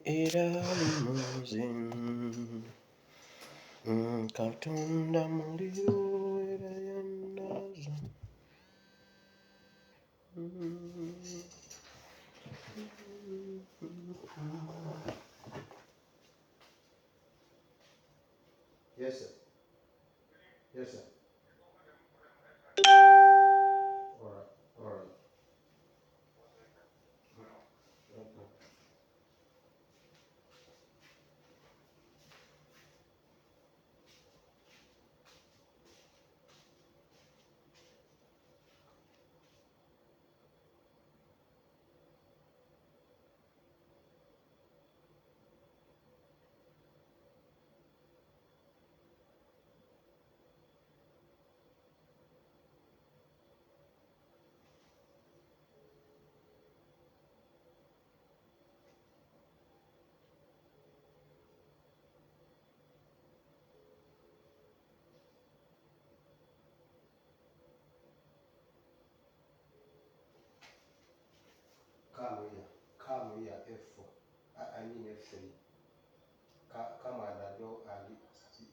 era limuze Katonda muliro era yannazo Yes, sir. Yes, sir. All right. All right. Okay. Come here, F4. I mean F3. Come and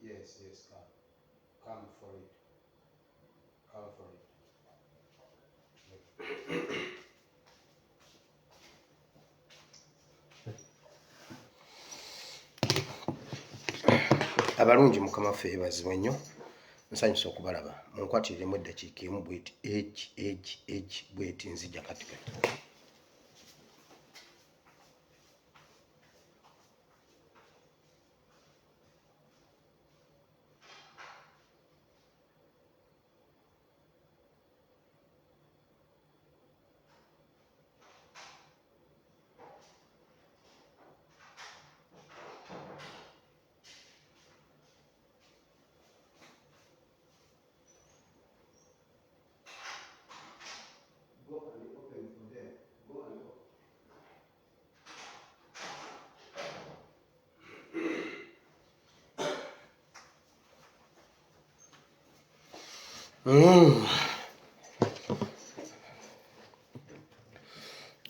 yes, come. Come for it. Come for it. Abalungi mukama ffe yeebazibwe nnyo nsanyusa okubalaba munkwatiremu eddakiika emu bweti bweti nzija katikati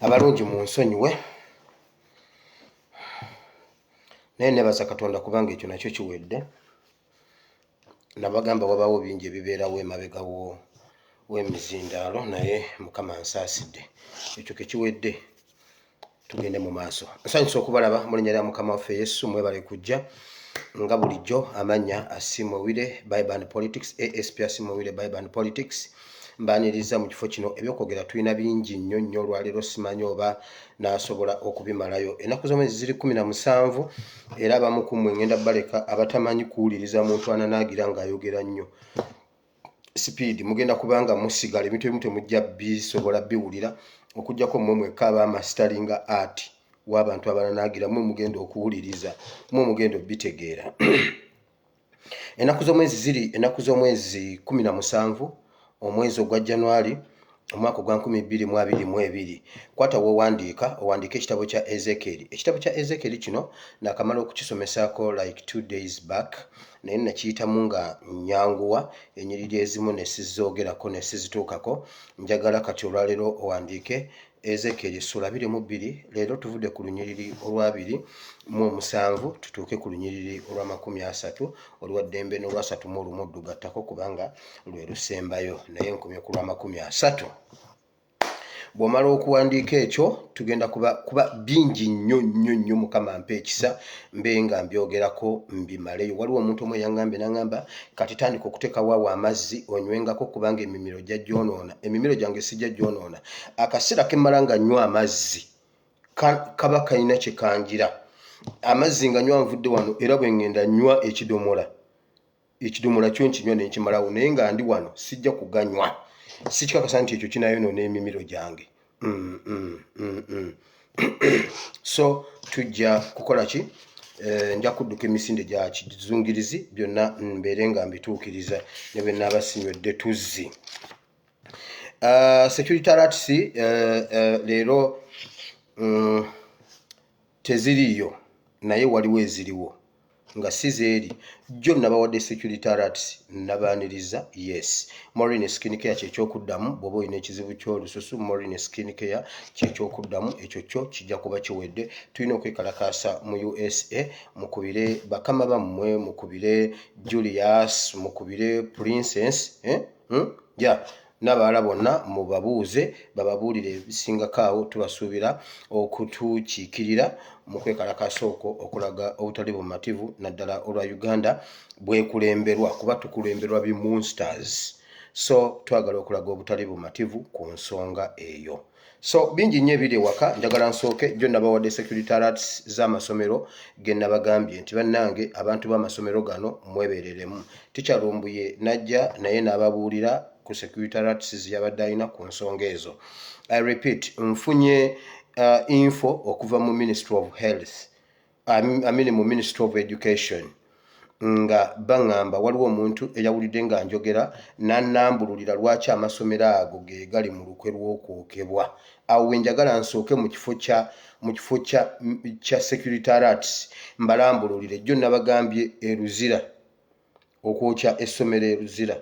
abalungi munsonyiwe naye nebaza Katonda kubanga ekyo nakyo kiwedde nabagamba wabaawo bingi ebibeerawo emabegawo w'emizindaalo naye mukama ansaasidde ekyo kekiwedde tugende mu maaso nsanyusa okubalaba mu linnya lya mukama waffe Yesu mwebale kujja nga bulijjo amannya Asimowire Bible and Politics ASP Asimowire Bible and Politics mbaniriza mu kifo kino ebyokwogera tulina bingi nnyo olwaleero simanyi oba nasobola okubimalayo ennaku z'omwezi ziri 17 era abamu ku mmwe ngenda baleka abatamanyi kuwuliriza muntu ananaagira ng'ayogera nnyo speed mugenda kubanga musigala ebintu ebimu temujja bisobola biwulira okujjako mmwe mwekka abamasteringa art w'abantu abananaagira mmwe mugenda okuwuliriza mmwe mugenda obitegeera ennaku z'omwezi 17 omwezi ogwa January omwaka gwa 2022 kwata wowandiika ekitabo kya Ezekiel kino nakamala okukisomesako like 2 days back naye nakiyitamu nga nyanguwa enyiriri ezimu nesizoogerako nesizituukako njagala kati olwaleero owandiike Ezekiel sura 22 leero tuvudde ku lunyiriri olwa 27 tutuuke ku lunyiriri olwa 30 olwa ddembe n'olwa 31 gattako kubanga lwe lusembayo naye nkomye ku lwa 30 bw'omala okuwandiika ekyo tugenda kuba bingi nnyo mukama mpa ekisa mbe nga mbyogerako mbimaleyo waliwo omuntu omwe yangambye nangamba kati tandika okuteekawo awo amazzi onywengako kubanga emimiro gyajjonoona emimiro gyange sijja gyonoona akaseera kemmala nga nnywa amazzi kaba kalina kye kangira amazzi nga nywa nvudde wano era bwe ngenda nnywa ekidomola kyo nkinywa ne nkimalawo naye nga ndi wano sijja kuganywa sikikakasa nti ekyo kinayonoona emimiro gyange so tujja kukola ki nja kudduka emisinde gya kizungirizi byonna mbeere nga mbituukiriza ne bwe naaba sinywedde tuzzi security alerts leero teziriiyo naye waliwo eziriwo nga sizeeri jjo nabawadde security alerts nabaaniriza yes. Maureen Skin Care ky'ekyokuddamu bw'oba olina ekizibu ky'olususu Maureen Skin Care ky'ekyokuddamu ekyo kyo kijja kuba kiwedde. Tulina okwekalakaasa mu USA mukubire bakama bammwe mukubire Julius mukubire Princess n'abalala bonna mubabuuze bababuulire ebisingako awo. Tubasuubira okutukiikirira mu kwekalakaasa okwo okulaga obutali bumativu naddala olwa Uganda bwekulemberwa kuba tukulemberwa bi monsters, so twagala okulaga obutali bumativu ku nsonga eyo. So bingi nnyo ebiri ewaka, njagala nsooke jjo nabawadde security alerts z'amasomero ge nabagambye nti bannange abantu b'amasomero gano mwebereremu. Teacher Lumbuye najja naye n'ababuulira ku security alerts ziyabadde alina ku nsonga ezo. I repeat, nfunye info okuva mu Ministry of Health, mu Ministry of Education nga baŋŋamba waliwo omuntu eyawulidde nga njogera n'annambululira lwaki amasomero ago ge gali mu lukwe lw'okwokebwa. Awo we njagala nsooke mu kifo kya security alerts mbalambululire. Jjo nabagambye Eruzira okwokya essomero Eruzira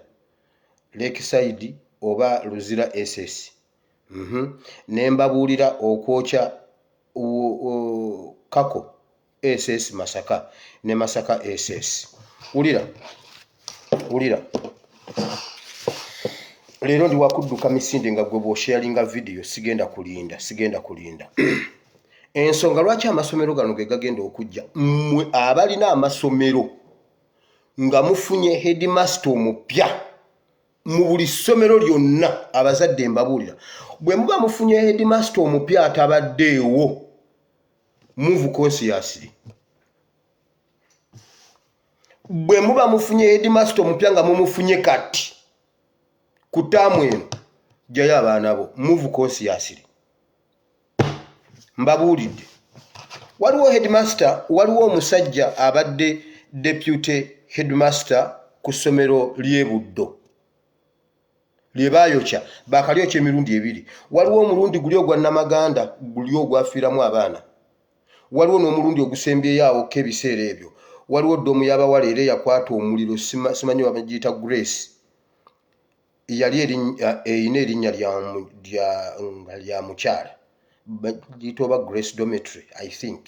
Lakeside oba Luzira SS. Ne mbabuulira okwokya Kako SS Masaka ne Masaka SS. Ulira leero ndi wakudduka misinde nga gwe bw'osharinga video sigenda kulinda ensonga lwaki amasomero gano ge gagenda okujja mmwe abalina amasomero nga mufunye headmaster omupya mu buli ssomero lyonna. Abazadde mbabuulira bwe muba mufunye headmaster omupya atabaddeewo move consciously. Bwe muba mufunye headmaster omupya nga mumufunye kati ku ttaamu eno jjayo abaana bo move consciously. Mbabuulidde waliwo headmaster, waliwo omusajja abadde deputy headmaster ku ssomero ly'e Buddo lye baayokya baakalyokya emirundi ebiri. Waliwo omulundi guli ogwa Namaganda guli ogwafiiramu abaana, waliwo n'omulundi ogusembyeyo awo k'ebiseera ebyo. Waliwo ddomu y'abawala era yakwata omuliro simanyi babagiyita Grace, yali erina erinnya lya mukyala bagiyita oba Grace Dormitory I think.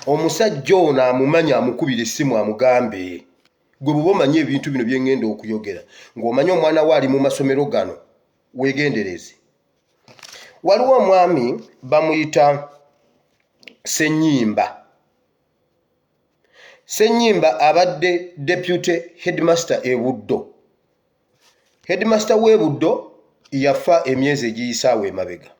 Omusajja ono amumanya amukubira essimu amugambe gwe bw'oba omanyi ebintu bino bye ngenda okuyogera ng'omanyi omwana we ali mu masomero gano weegendereze. Waliwo omwami bamuyita Ssenyimba abadde deputy headmaster e Buddo. Headmaster w'e Buddo yafa emyezi egiyise awo emabega.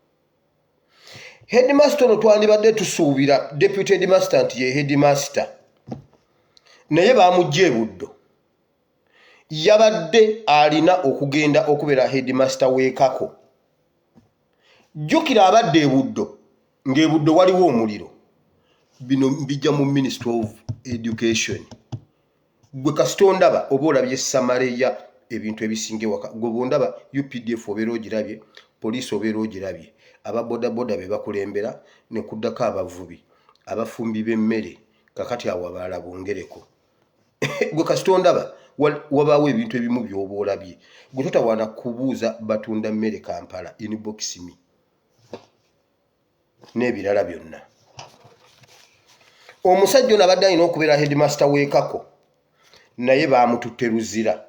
Headmaster ono twandibadde tusuubira deputy headmaster nti ye headmaster, naye baamugya e Buddo. Yabadde alina okugenda okubeera headmaster w'e Kako. Jjukira abadde e Buddo, ng'e Buddo waliwo omuliro. Bino mbijja mu Ministry of Education. Gwe kasita ondaba oba olabye Samareya ebintu ebisinga ewaka, gwe bw'ondaba UPDF obeera ogirabye, poliisi obeera ogirabye, ababodaboda be bakulembera ne kuddako abavubi, abafumbi b'emmere, kakati awo abalala bongereko. Gwe kasita ondaba wabaawo ebintu ebimu by'oba olabye, gwe totawaana kubuuza batunda mmere Kampala inbox me n'ebirala byonna. Omusajja ono abadde alina okubeera headmaster w'e Kako, naye baamututte Luzira.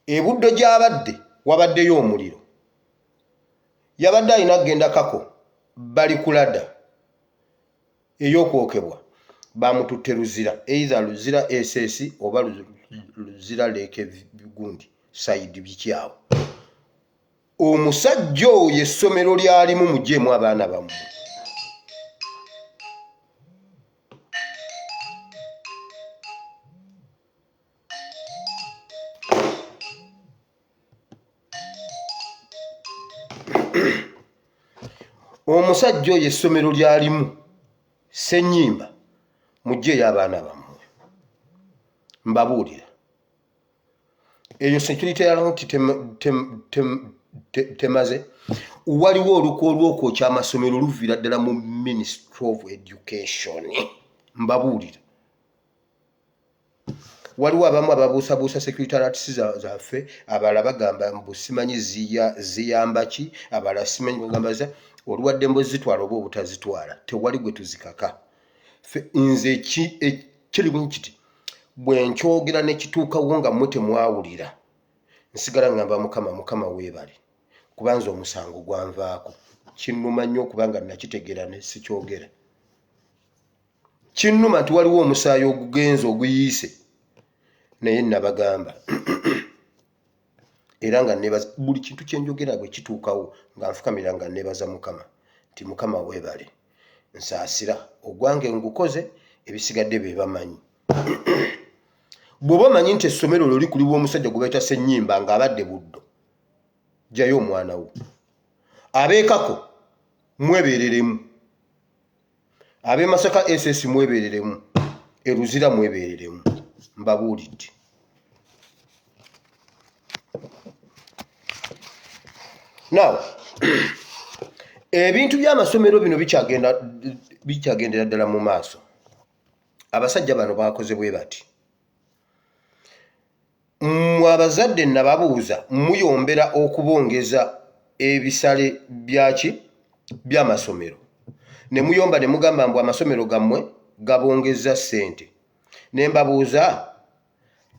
E Buddo gy'abadde wabaddeyo omuliro. Yabadde alina kugenda Kako bali kulada ey'okwokebwa, baamututte Luzira, either Luzira SS oba Luzira Leke Gundi side bikyawo. Omusajja oyo essomero lyalimu mugyemu abaana bammwe. Omusajja oyo essomero lyalimu Ssenyimba muggyeyo abaana bammwe. Mbabuulira eyo security alert temaze. Waliwo olukwe olw'okwokya amasomero luviira ddala mu Ministry of Education. mbabuulira. Waliwo abamu ababuusabuusa secretariats zaffe, abalala bagamba mbu simanyi ziyamba ki, abalala simanyi bagamba za oluwadde mbu zitwala oba obutazitwala, tewali gwe tuzikaka. Nze kiri bwe kiti bwe nkyogera ne kituukawo nga mmwe temwawulira, nsigala ngamba Mukama weebale, kubanza omusango gwanvaako. Kinnuma nnyo okubanga nakitegeera ne sikyogera. Kinnuma nti waliwo omusaayi ogugenze oguyiise, naye nabagamba era nga nebaza buli kintu kye njogera bwe kituukawo nga nfukamira nga nebaza Mukama nti Mukama weebale, nsaasira ogwange ngukoze, ebisigadde be bamanyi. Bw'oba manyi nti essomero lyo likuliwa omusajja gwe bayita Ssennyimba ng'abadde Buddo, jjayo omwana wo. Abeekako mwebeereremu, ab'e Masaka SS mwebeereremu, e Luzira mwebeereremu, mbabuulidde. Now, ebintu by'amasomero bino bikyagendera ddala mu maaso. Abasajja bano bakoze bwe bati. Mmwe abazadde nababuuza muyombera okubongeza ebisale by'amasomero. Ne muyomba ne mugamba mbu amasomero gammwe gabongeza ssente. Ne mbabuuza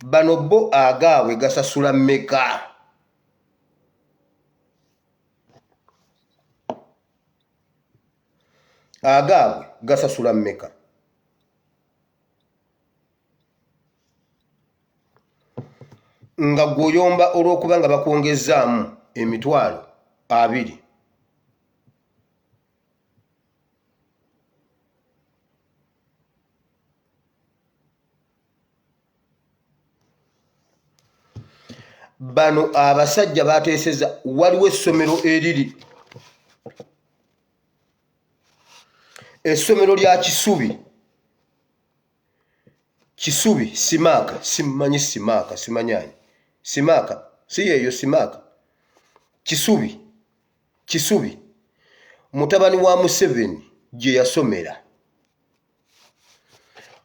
bano bo agaabwe gasasula mmeka? Agaabwe gasasula mmeka? Nga gwoyomba olw'okuba nga bakwongezaamu emitwalo 20. Bano abasajja bateeseza waliwo essomero eriri, essomero lya Kisubi Simaaka, simanyi Simaaka, simanyani Simaaka, si yeeyo Simaaka. Kisubi mutabani wa Museveni gye yasomera.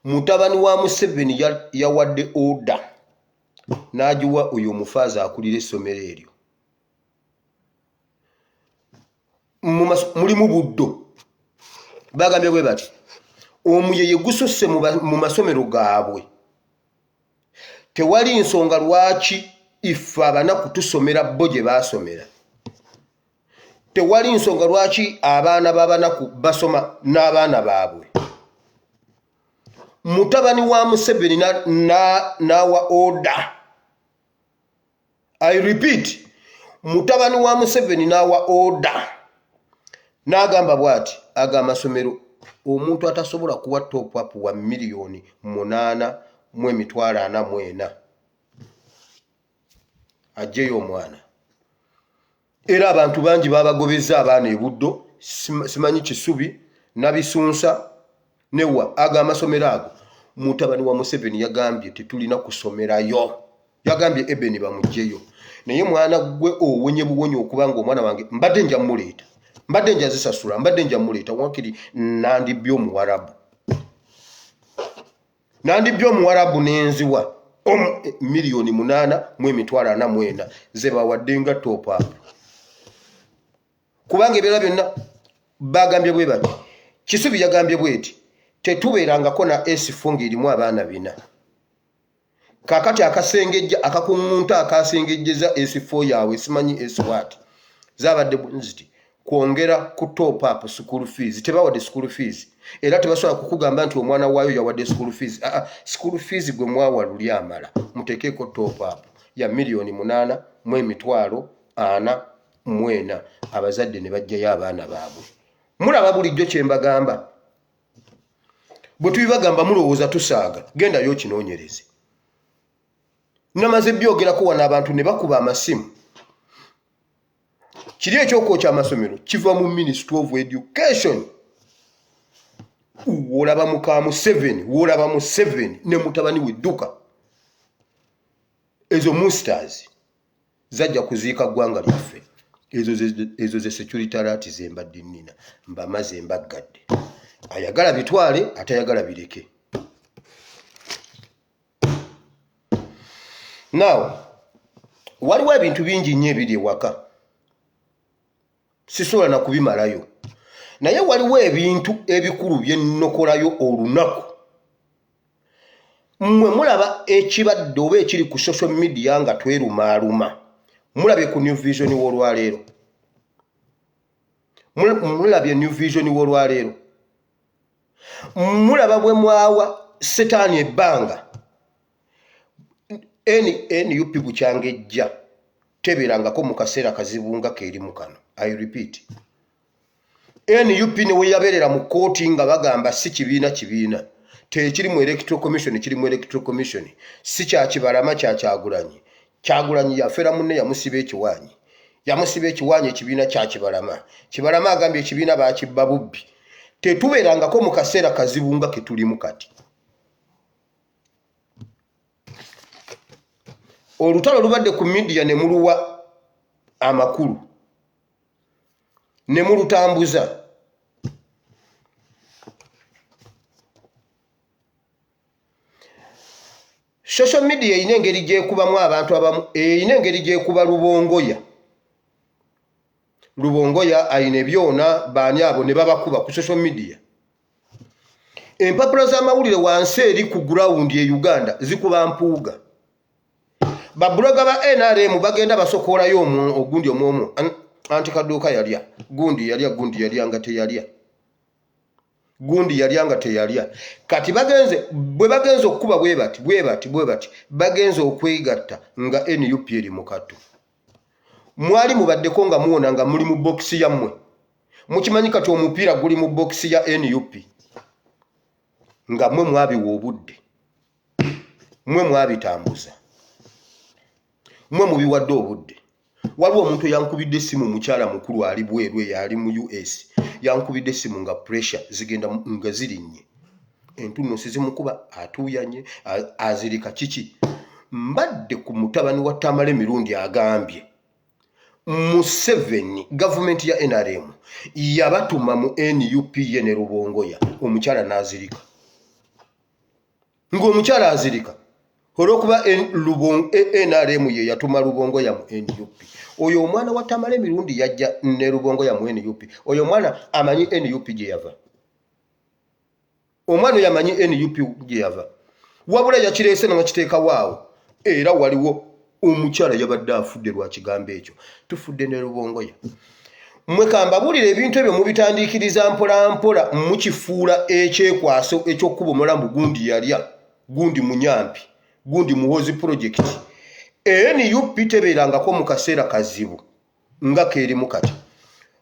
Mutabani wa Museveni yawadde oda n'agiwa oyo omufaaza akulira essomero eryo. Mulimu Buddo, bagambye bwe bati omuyeye gususse mu masomero gaabwe. Tewali nsonga lwaki ife abanaku tusomera bo gye baasomera. Tewali nsonga lwaki abaana b'abanaku basoma n'abaana baabwe. Mutabani wa Museveni n'awa oda. I repeat, mutabani wa Museveni n'awa oda. N'agamba bw'ati, aga amasomero omuntu atasobola kuwa top up wa $8,844 ajjeyo omwana. Era abantu bangi babagobeza abaana e Buddo, simanyi Kisubi, Nabisunsa, newa aga amasomero ago. Mutabani wa Museveni yagambye tetulina kusomerayo. Yagambye Ebeni bamugjeyo. Naye mwana gwe owonye buwonye okubanga omwana wange mbadde nja muleeta. Mbadde nja zisasula, mbadde nja muleeta wakiri nandi by'omuwarabu. Nandi by'omuwarabu n'enziwa $8,844 ze bawadde nga top up. Kubanga ebira byonna bagambye bwe bati. Kisubi yagambye bweti tetubeerangako na S4 ng'erimu abaana 4. Kakati akasengejja akakungunta akasengejjeza S4 yawe simanyi S1 zabadde bunziti kwongera ku top up school fees. Tebawadde school fees. Era tebasobola kukugamba nti omwana waayo yawadde school fees. School fees gwe mwawa luli amala. Mutekeeko top up ya $8,844 abazadde ne bajjayo abaana baabwe. Mulaba bulijjo kye mbagamba. Bwe tubibagamba mulowooza tusaaga. Gendayo okinoonyereze. Namaze byogerako wana abantu ne bakuba amasimu. Kiri ekyokwokya amasomero kiva mu Ministry of Education. Wolaba muka Museveni, wolaba Museveni ne mutabani wedduka. Ezo musters zajja kuziika ggwanga lyaffe. Ezo ze security alert zembadde nnina mbamaze mbaggadde. ayagala bitwale atayagala bireke. Now waliwo ebintu bingi nnyo ebiri ewaka sisobola na kubimalayo, naye waliwo ebintu ebikulu bye nnokolayo olunaku. Mmwe mulaba ekibadde oba ekiri ku social media nga twerumaaluma, mulabye ku New Vision w'olwaleero, mulabye New Vision w'olwaleero, mulaba bwe mwawa setaani ebbanga. NUP bukyangejja tebeerangako mu kaseera kazibu nga keeri mu kano. I repeat, NUP ne we yabeerera mu kooti nga bagamba si kibiina tekiri mu electoral commission, kiri mu electoral commission, si kya Kibalama kya Kyagulanyi. Kyagulanyi yafera munne yamusiba ekiwaanyi, ekibiina kya Kibalama. Kibalama agambye ekibiina baakibba bubbi. Tetubeerangako mu kaseera kazibu nga ke tulimu kati. Olutalo lubadde ku media ne muluwa amakulu ne mulutambuza. Social media erina engeri gyekubamu abantu abamu, erina engeri gyekuba Lubongoya ayina ebyona baani abo ne babakuba ku social media. Empapula z'amawulire wansi eri ku ground e Uganda zikuba mpuuga. Babuloga ba NRM bagenda basokoolayo ogundi omwomu anti Kaduuka yalya, gundi yalya nga teyalya. Kati bwe bagenze okukuba bwe bati bagenze okwegatta nga NUP eri mu kattu. Mwali mubaddeko nga muwona nga muli mu bokisi yammwe. Mukimanyi kati omupiira guli mu bokisi ya NUP. Nga mmwe mwabiwa obudde. Mmwe mwabitambuza. Mmwe mubiwadde obudde. Waliwo omuntu yankubidde essimu, mukyala mukulu ali bweru yali mu US. Yankubidde essimu nga pressure zigenda nga zirinnye. Entunnunsi zimukuba atuuyanye azirika kiki. Mbadde ku mutabani wa Tamale Mirundi agambye Museveni government ya NRM yabatuma mu NUP ye ne Lubongoya, omukyala n'azirika. Ng'omukyala azirika olw'okuba NRM ye yatuma Lubongoya mu NUP. Oyo omwana wa Tamale Mirundi yajja ne Lubongoya mu NUP. Oyo omwana amanyi NUP gye yava. Omwana yamanyi NUP gye yava. Wabula yakireese n'akiteeka waawo. Era waliwo omukyala yabadde afudde lwa kigambo ekyo. Tufudde ne Lubongoya. Mmwe kambabulire ebintu ebyo mubitandiikiriza mpola mpola, mukifuula ekyekwaso eky'okkuba omulamu gundi yalya, gundi munyampi, gundi muwozi project. NUP tebeerangako mu kaseera kazibu nga keerimu kati.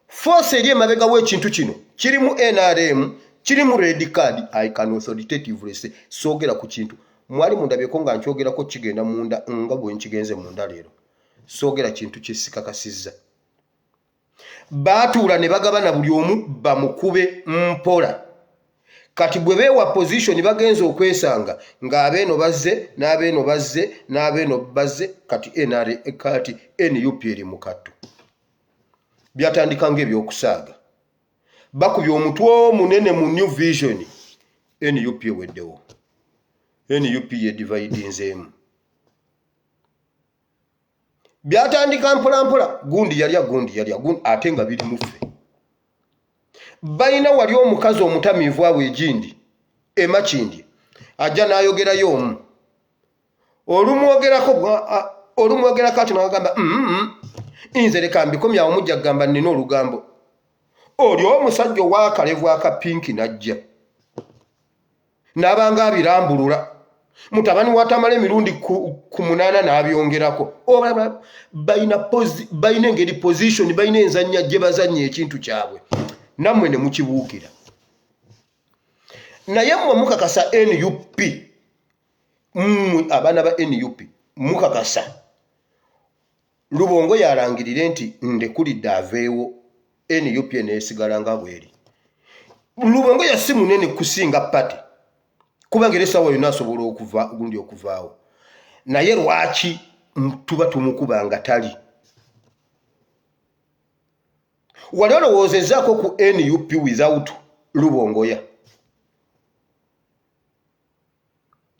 Force eri emabega w'ekintu kino kirimu NRM, kirimu red card. I can authoritatively say soogera ku kintu. Mwali mundabyeko nga nkyogerako kigenda munda nga bwe nkigenze munda leero. Soogera kintu kisikakasizza. Baatuula ne bagabana buli omu bamukube mpola. Kati bwe beewa position bagenza okwesanga ng'abeeno bazze n'abeeno bazze n'abeeno bazze, kati NUP eri mu kattu. Byatandika ng'ebyokusaaga. Bakubye omutwe omunene mu New Vision. NUP eweddewo. NUP ye dividinzeemu. Byatandika mpola mpola, gundi yalya, ate nga biri muffe. Balina wali omukazi omutamiivu awo egindi emakindi ajja n'ayogerayo omu. Olumwogerako ati n'agamba nze leka mbikomyawo, mujja kugamba nnina olugambo. Oli omusajja ow'akalevu akapinki n'ajja n'abanga abirambulula. Mutabani wa Tamale Mirundi ku 8 n'abyongerako. Balina engeri position, balina enzannya gye bazannya ekintu kyabwe. Nammwe ne mukibuukira. Naye mmwe mukakasa NUP, abaana ba NUP mukakasa Lubongoya alangirire nti ndekulidde aveewo, NUP neesigala nga bweri. Lubongoya si munene kusinga pati, kubanga era essaawa yonna asobola okuvaawo. Naye lwaki tuba tumukuba nga tali? Wali olowoozezaako ku NUP without Lubongoya?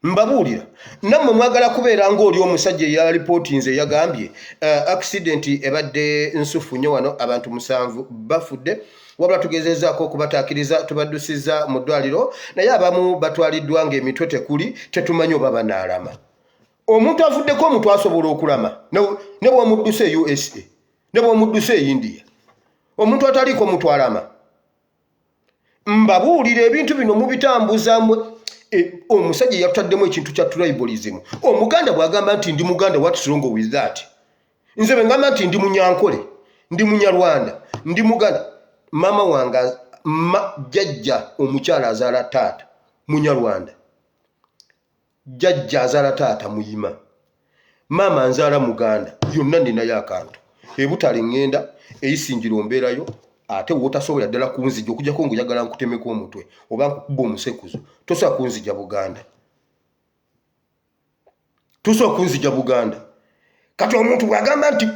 Mbabuulira nammwe mwagala kubeera ng'oli omusajja eya lipooti nze yagambye accident ebadde nsufu nnyo wano abantu 7 bafudde wabula tugezezaako okubataakiriza tubaddusizza mu ddwaliro naye abamu batwaliddwa ng'emitwe tekuli tetumanyi oba banaalama omuntu avuddeko omuntu asobola okulama ne bw'omudduse e USA ne bw'omudduse e India omuntu ataliiko mutwalama mbabuulira ebintu bino mubitambuzamu omusajja yatutaddemu ekintu kya tribalism omuganda bw'agamba nti ndi muganda what's wrong with that nze bengamba nti ndi munyankole ndi munyarwanda ndi muganda mama wanga jjajja omukyala azaala taata munyarwanda jjajja azaala taata muyima mama nzaala muganda yonna ninayo akantu ebutale ngenda eyisinjiro mbeerayo ate wotasobola ddala kunzija okujjako ng'oyagala nkutemeko omutwe oba nkukuba omusekuzo tosobola kunzija Buganda tosobola kunzija Buganda kati omuntu bw'agamba nti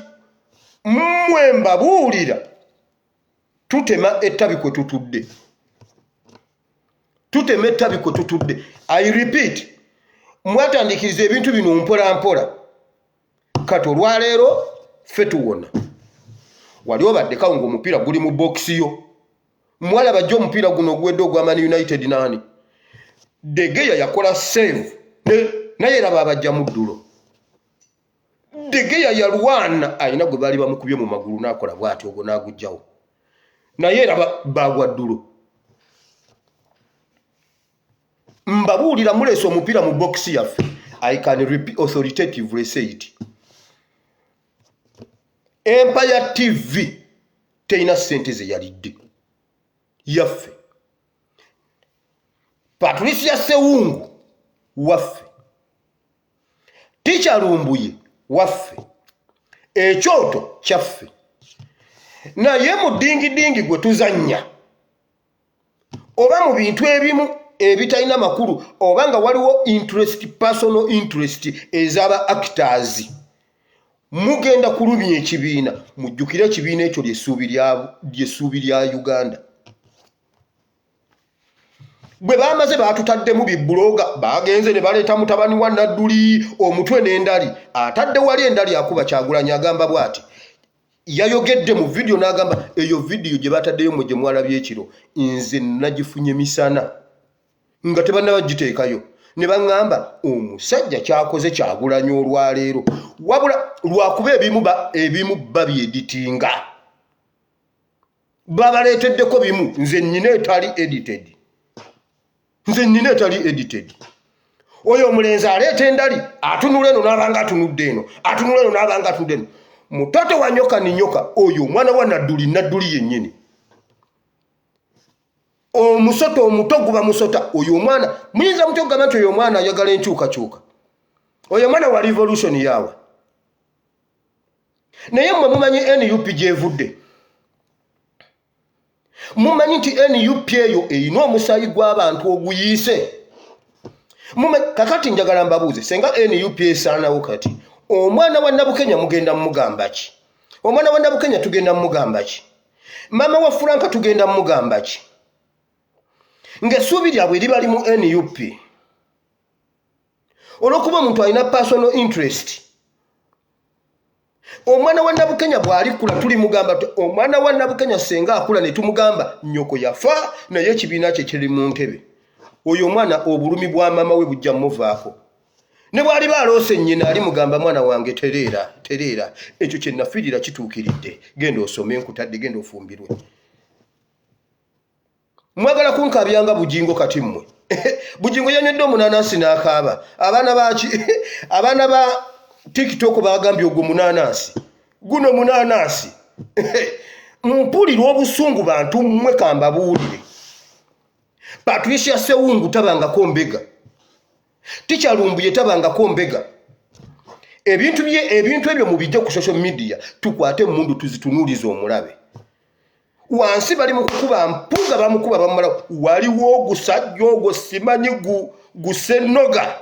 mmwe mbabuulira tutema ettabi kwe tutudde tutema ettabi kwe tutudde I repeat mwatandikiriza ebintu bino mpola mpola kati olwaleero ffe tuwona wali obaddekawo ng'omupiira guli mu bokisi yo mwala bajja omupiira guno ogwedde ogwa Man United nani De Gea yakola save naye raba abajja mu ddulo De Gea yalwana ayina gwe baali bamukubye mu magulu n'akola bw'ati ogwo n'agujjawo naye raba bagwa ddulo mbabuulira muleese omupiira mu bokisi yaffe I can repeat authoritatively say it Empire TV teina sente ze yalidde yaffe Patricia Sewungu waffe Ticha Lumbuye waffe ekyoto kyaffe naye mu dingi gwe tuzannya oba mu bintu ebimu ebitalina makulu oba nga waliwo personal interest ez'aba actors mugenda kulumya ekibiina mujjukire ekibiina ekyo ly'essuubi lya Uganda bwe bamaze baatutaddemu bibbuloga bagenze ne baleeta mutabani wa Nadduli omutwe n'endali atadde wali endali akuba Kyagulanyi agamba bw'ati yayogedde mu video n'agamba eyo video gye bataddeyo mwe gye mwalabye ekiro nze nagifunye misana nga tebannabagiteekayo ne baŋŋamba omusajja kyakoze Kyagulanyi olwaleero wabula lwakuba ebimu babyeditinga babaleeteddeko bimu nze nnina etali edited oyo omulenzi aleeta endali atunula eno n'abanga atunudde eno atunula eno n'abanga atunudde eno mutoto wa nyoka ni nyoka oyo omwana wa Nadduli yennyini omusoto omuto guba musota oyo omwana muyinza mutyo okugamba nti oyo omwana ayagala enkyukakyuka oyo omwana wa revolution yawa naye mmwe mumanyi NUP gyevudde mumanyi nti NUP eyo erina omusaayi gw'abantu oguyiise kakati njagala mbabuuze senga NUP esaanawo kati omwana wa Nabukenya mugenda mugamba ki omwana wa Nabukenya tugenda mugamba ki mama wa Franka tugenda mugamba ki ng'essuubi lyabwe libali mu NUP olw'okuba omuntu alina personal interest omwana wa Nabukenya bw'alikula tuli mugamba omwana wa Nabukenya senga akula ne tumugamba nnyoko yafa naye ekibiina kye kiri mu ntebe oyo omwana obulumi bwa mama we bujja muvaako ne bwali baloose nnyina ali mugamba mwana wange tereera ekyo kye nafiirira kituukiridde genda osome nkutadde genda ofumbirwe mwagala kunkabyanga Bujingo kati mmwe Bujingo yanywedde omunanasi n'akaaba abaana ba TikTok bagambye ogwo munanasi guno munanasi mpulira obusungu bantu mmwe kambabuulire Patricia Sewungu tabangako mbega Ticha Lumbuye tabangako mbega ebintu ebyo mubijja ku social media tukwate mundu tuzitunuulize omulabe wansi bali mu kukuba mpuga bamukuba bamala waliwo ogusajja ogwo simanyi gusenoga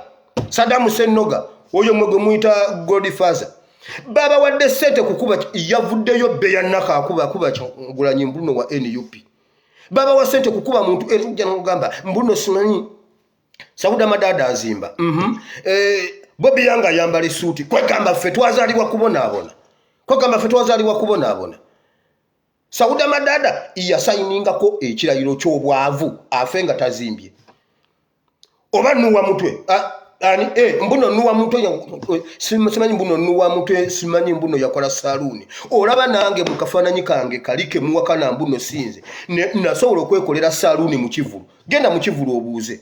Saddam Senoga oyo mwe muyita Godfather baba wadde sente kukuba yavuddeyo beya naka akuba Kyagulanyi mbuno wa NUP baba wa sente kukuba muntu erujja n'ogamba mbuno Sauda Madada azimba. Bobby Yang ayambala essuuti. Kwegamba ffe twazaalibwa kubonaabona. Kwegamba ffe twazaalibwa kubonaabona. Sauda Madada yasayiningako ekirayiro ky'obwavu afe nga tazimbye. Oba nuwa mutwe. Mbuno nuwa mutwe simanyi mbuno nuwa mutwe simanyi mbuno yakola saluuni. Olaba nange mu kafaananyi kange kalike muwakana mbuno sinze. Nasobola okwekolera saluuni mu Kivulu. Genda mu Kivulu obuuze.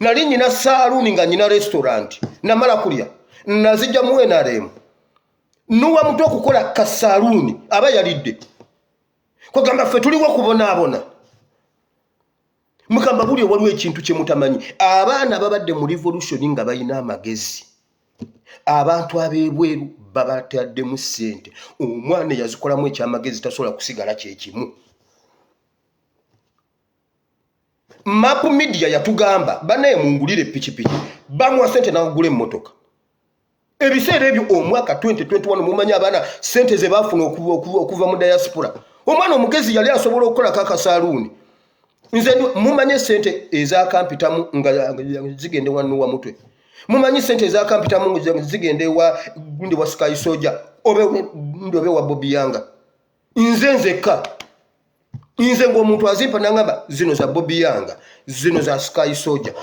Nali nyina saluuni nga nyina restaurant. Namala kulya. Nazijja mu NRM. Nuwa mutwe okukola ka saluuni aba yalidde. Kwegamba ffe tuliwo kubonaabona. Mukamba buli waliwo ekintu kye mutamanyi. Abaana babadde mu revolution nga bayina amagezi. Abantu ab'ebweru babataddemu ssente. Omwana yazikolamu ekyamagezi tasobola kusigala kyekimu. Map Media yatugamba banaye mungulire pikipiki. Bamuwa ssente n'agula emmotoka. Ebiseera ebyo omwaka 2021 mumanyi abaana ssente ze baafuna okuva mu diaspora. Omwana omugezi yali asobola okukola kakasaluuni. Nze mumanye sente eza kampitamu nga zigende wanuwa mutwe. Mumanyi sente eza kampitamu nga zigende wa gundi wa Sky Soldier obe wa Bobby Yang. Nze nzeka. Nze ng'omuntu azimpa nangamba zino za Bobby Yang, zino za Sky Soldier.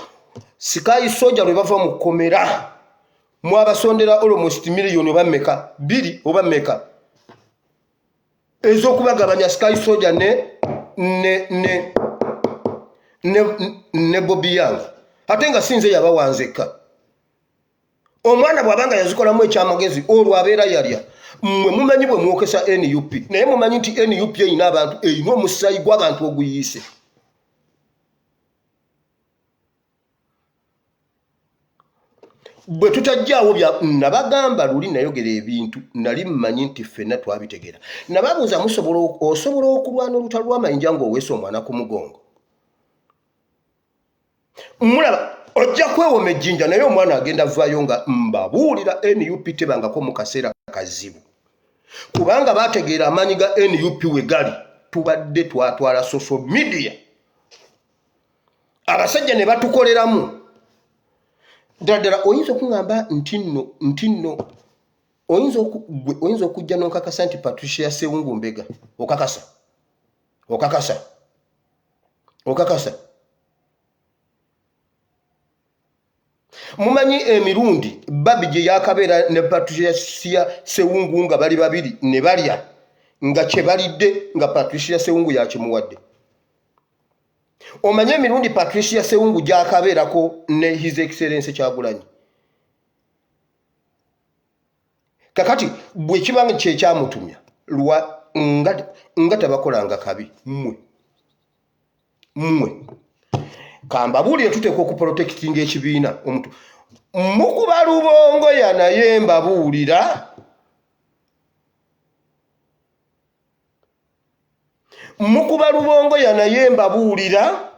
Sky Soldier lwe bava mu komera. Mwabasondera almost million oba meka, 2 oba meka. Ezokubagabanya Sky Soldier ne Bobby Yang. Ate nga sinze yabawanzeka. Omwana bwabanga yazikolamu ekyamagezi olwo abeera yalya. Mmwe mumanyi bwe mwokesa NUP. Naye mumanyi nti NUP eyina abantu eyina omusaayi gw'abantu oguyise. Bwe tutajjaawo bya nabagamba luli nayogera ebintu nali mmanyi nti ffenna twabitegera. Nababuuza osobola okulwana olutalo lw'amayinja ng'oweesa omwana ku mugongo. Mulaba ojja kwewoma ejjinja naye omwana agenda vaayo nga mbabuulira NUP tebangako mu kaseera kazibu. Kubanga baategeera amaanyi ga NUP we gali tubadde twatwala social media. Abasajja ne batukoleramu. Ddala oyinza okungamba nti nno oyinza okujja n'okakasa nti Patricia Sewungu Mbega okakasa mumanyi emirundi Babi gye yakabeera ne Patricia Sewungu nga bali babiri ne balya nga kye balidde nga Patricia Sewungu yakimuwadde. Omanye emirundi Patricia Sewungu gyakabeerako ne His Excellency Kyagulanyi. Kakati bwe kibanga kye kyamutumya nga tabakolanga kabi mmwe. Kambabuulire tuteekwa okuprotectinga ekibiina omuntu. Mukuba lubongo ya naye mbabuulira. Mukuba lubongo ya naye mbabuulira.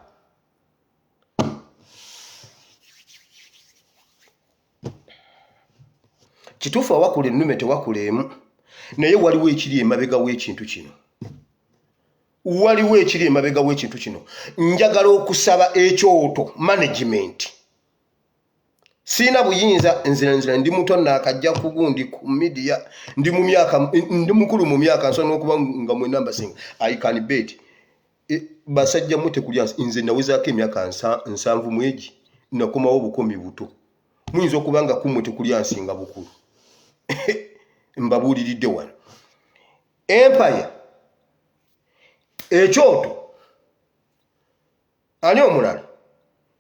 Kituufu awakula ennume tewakulemu. Naye waliwo ekiri emabega w'ekintu kino. Njagala okusaba ekyoto management. Sina buyinza nzira ndi muto nakajja kugundi ku media ndi mukulu mu myaka nso n'okuba nga mwena mbasinga. I can bet. Basajja mute kulya nze nawezaako emyaka 7 mwegi nakomawo bukomi buto. Muyinza okuba nga kumwe tekulya nsinga bukulu. Mbabuuliridde wano. Empire ekyoto ani omulala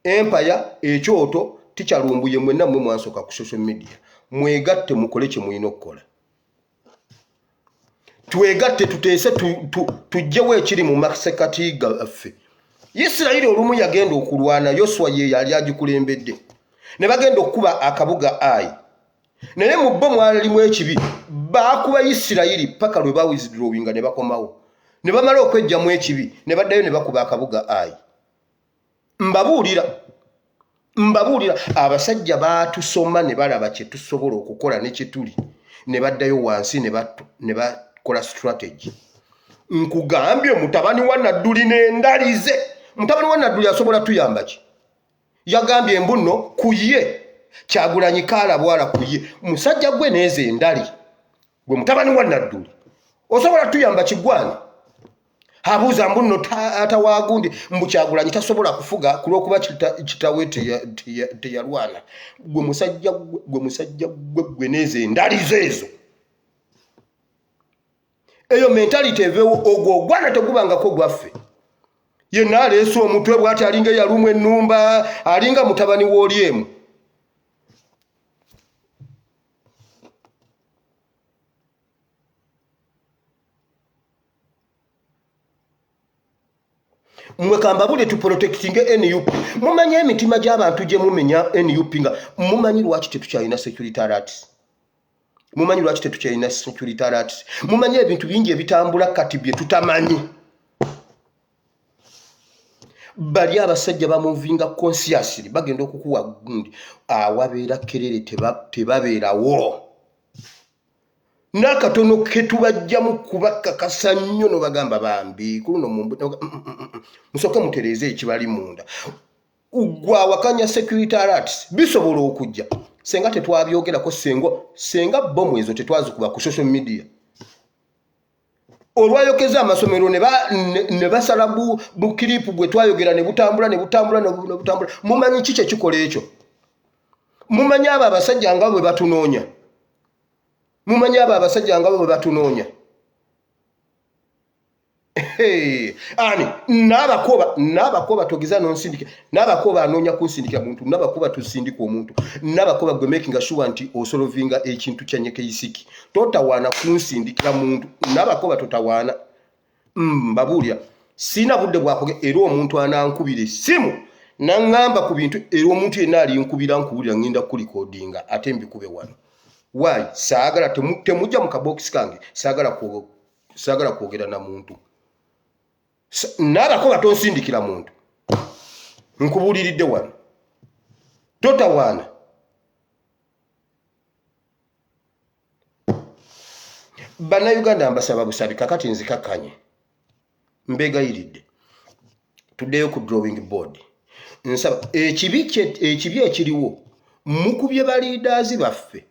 Empire ekyoto tikyalumbuye mwenna mmwe mwansoka ku social media. Mwegatte mukole kye mulina okukola. Twegatte tuteese tujjewo ekiri mu masekati gaffe. Isirayiri olumu yagenda okulwana Yoswa ye yali agikulembedde. Ne bagenda okukuba akabuga Ai. Naye mu bbo mwalimu ekibi baakuba Isirayiri paka lwe bawithdrawinga ne bakomawo. Ne bamala okwejjamu ekibi ne baddayo ne bakuba akabuga Ai. Mbabuulira abasajja baatusoma ne balaba kye tusobola okukola ne kye tuli ne baddayo wansi ne bakola strategy. Nkugambye mutabani wa Nadduli n'endalize. Mutabani wa Nadduli asobola tuyamba ki? yagambye embuno kuye Kyagulanyi kala bwala kuye musajja gwe neze endali gwe mutabani wa Nadduli osobola tuyamba Kigwani abuuza mbuno atawagundi mbu Kyagulanyi tasobola kufuga kulwokuba kitawe teyalwana gwe musajja gwe neze endali zezo eyo mentality evewo ogwo gwana tegubangako gwaffe yenna aleese omutwe bw'ati alinga yalumu ennumba alinga mutabani w'olyemu mwe kambabule tu protecting NUP mumanye emitima gy'abantu gye mumenya NUP nga mumanyi lwaki tetukyalina security alerts mumanyi lwaki tetukyalina security alerts mumanyi ebintu bingi ebitambula kati bye tutamanyi bali abasajja bamuvinga consciously bagenda okukuwa gundi awabeera kerere tebabeerawo nakatono ketubajjamu kubakakasa nnyo no bagamba bambi kuno musoke mutereze ekibali munda ugwa wakanya security alerts bisobola okujja senga tetwabyogerako senga bomu ezo tetwazikuba ku social media olwayokeza amasomero ne basala bukiripu bwe twayogera ne butambula mumanyi kiki ekikola ekyo mumanyi abo abasajja nga bwe batunoonya mumanyi abo abasajja nga bwe batunoonya ani nabakoba togeza nonsindika nabakoba anoonya kunsindika muntu nabakoba tusindika omuntu nabakoba gwe making sure nti osolovinga ekintu kyanyeke isiki totawana kunsindikira muntu nabakoba totawana mbabulya sina budde bwakoge era omuntu anankubira simu nangamba ku bintu era omuntu yenna alinkubira ngenda ku recordinga ate mbikube wano why saagala temujja mu kabox kange saagala kwogera na muntu nabakoba tonsindikira muntu nkubuliridde wano totawana Bannayuganda mbasaba busabi kakati nzikakkanye mbegayiridde tuddeyo ku drawing board nsaba ekibi ekiriwo mukubye baliidaazi baffe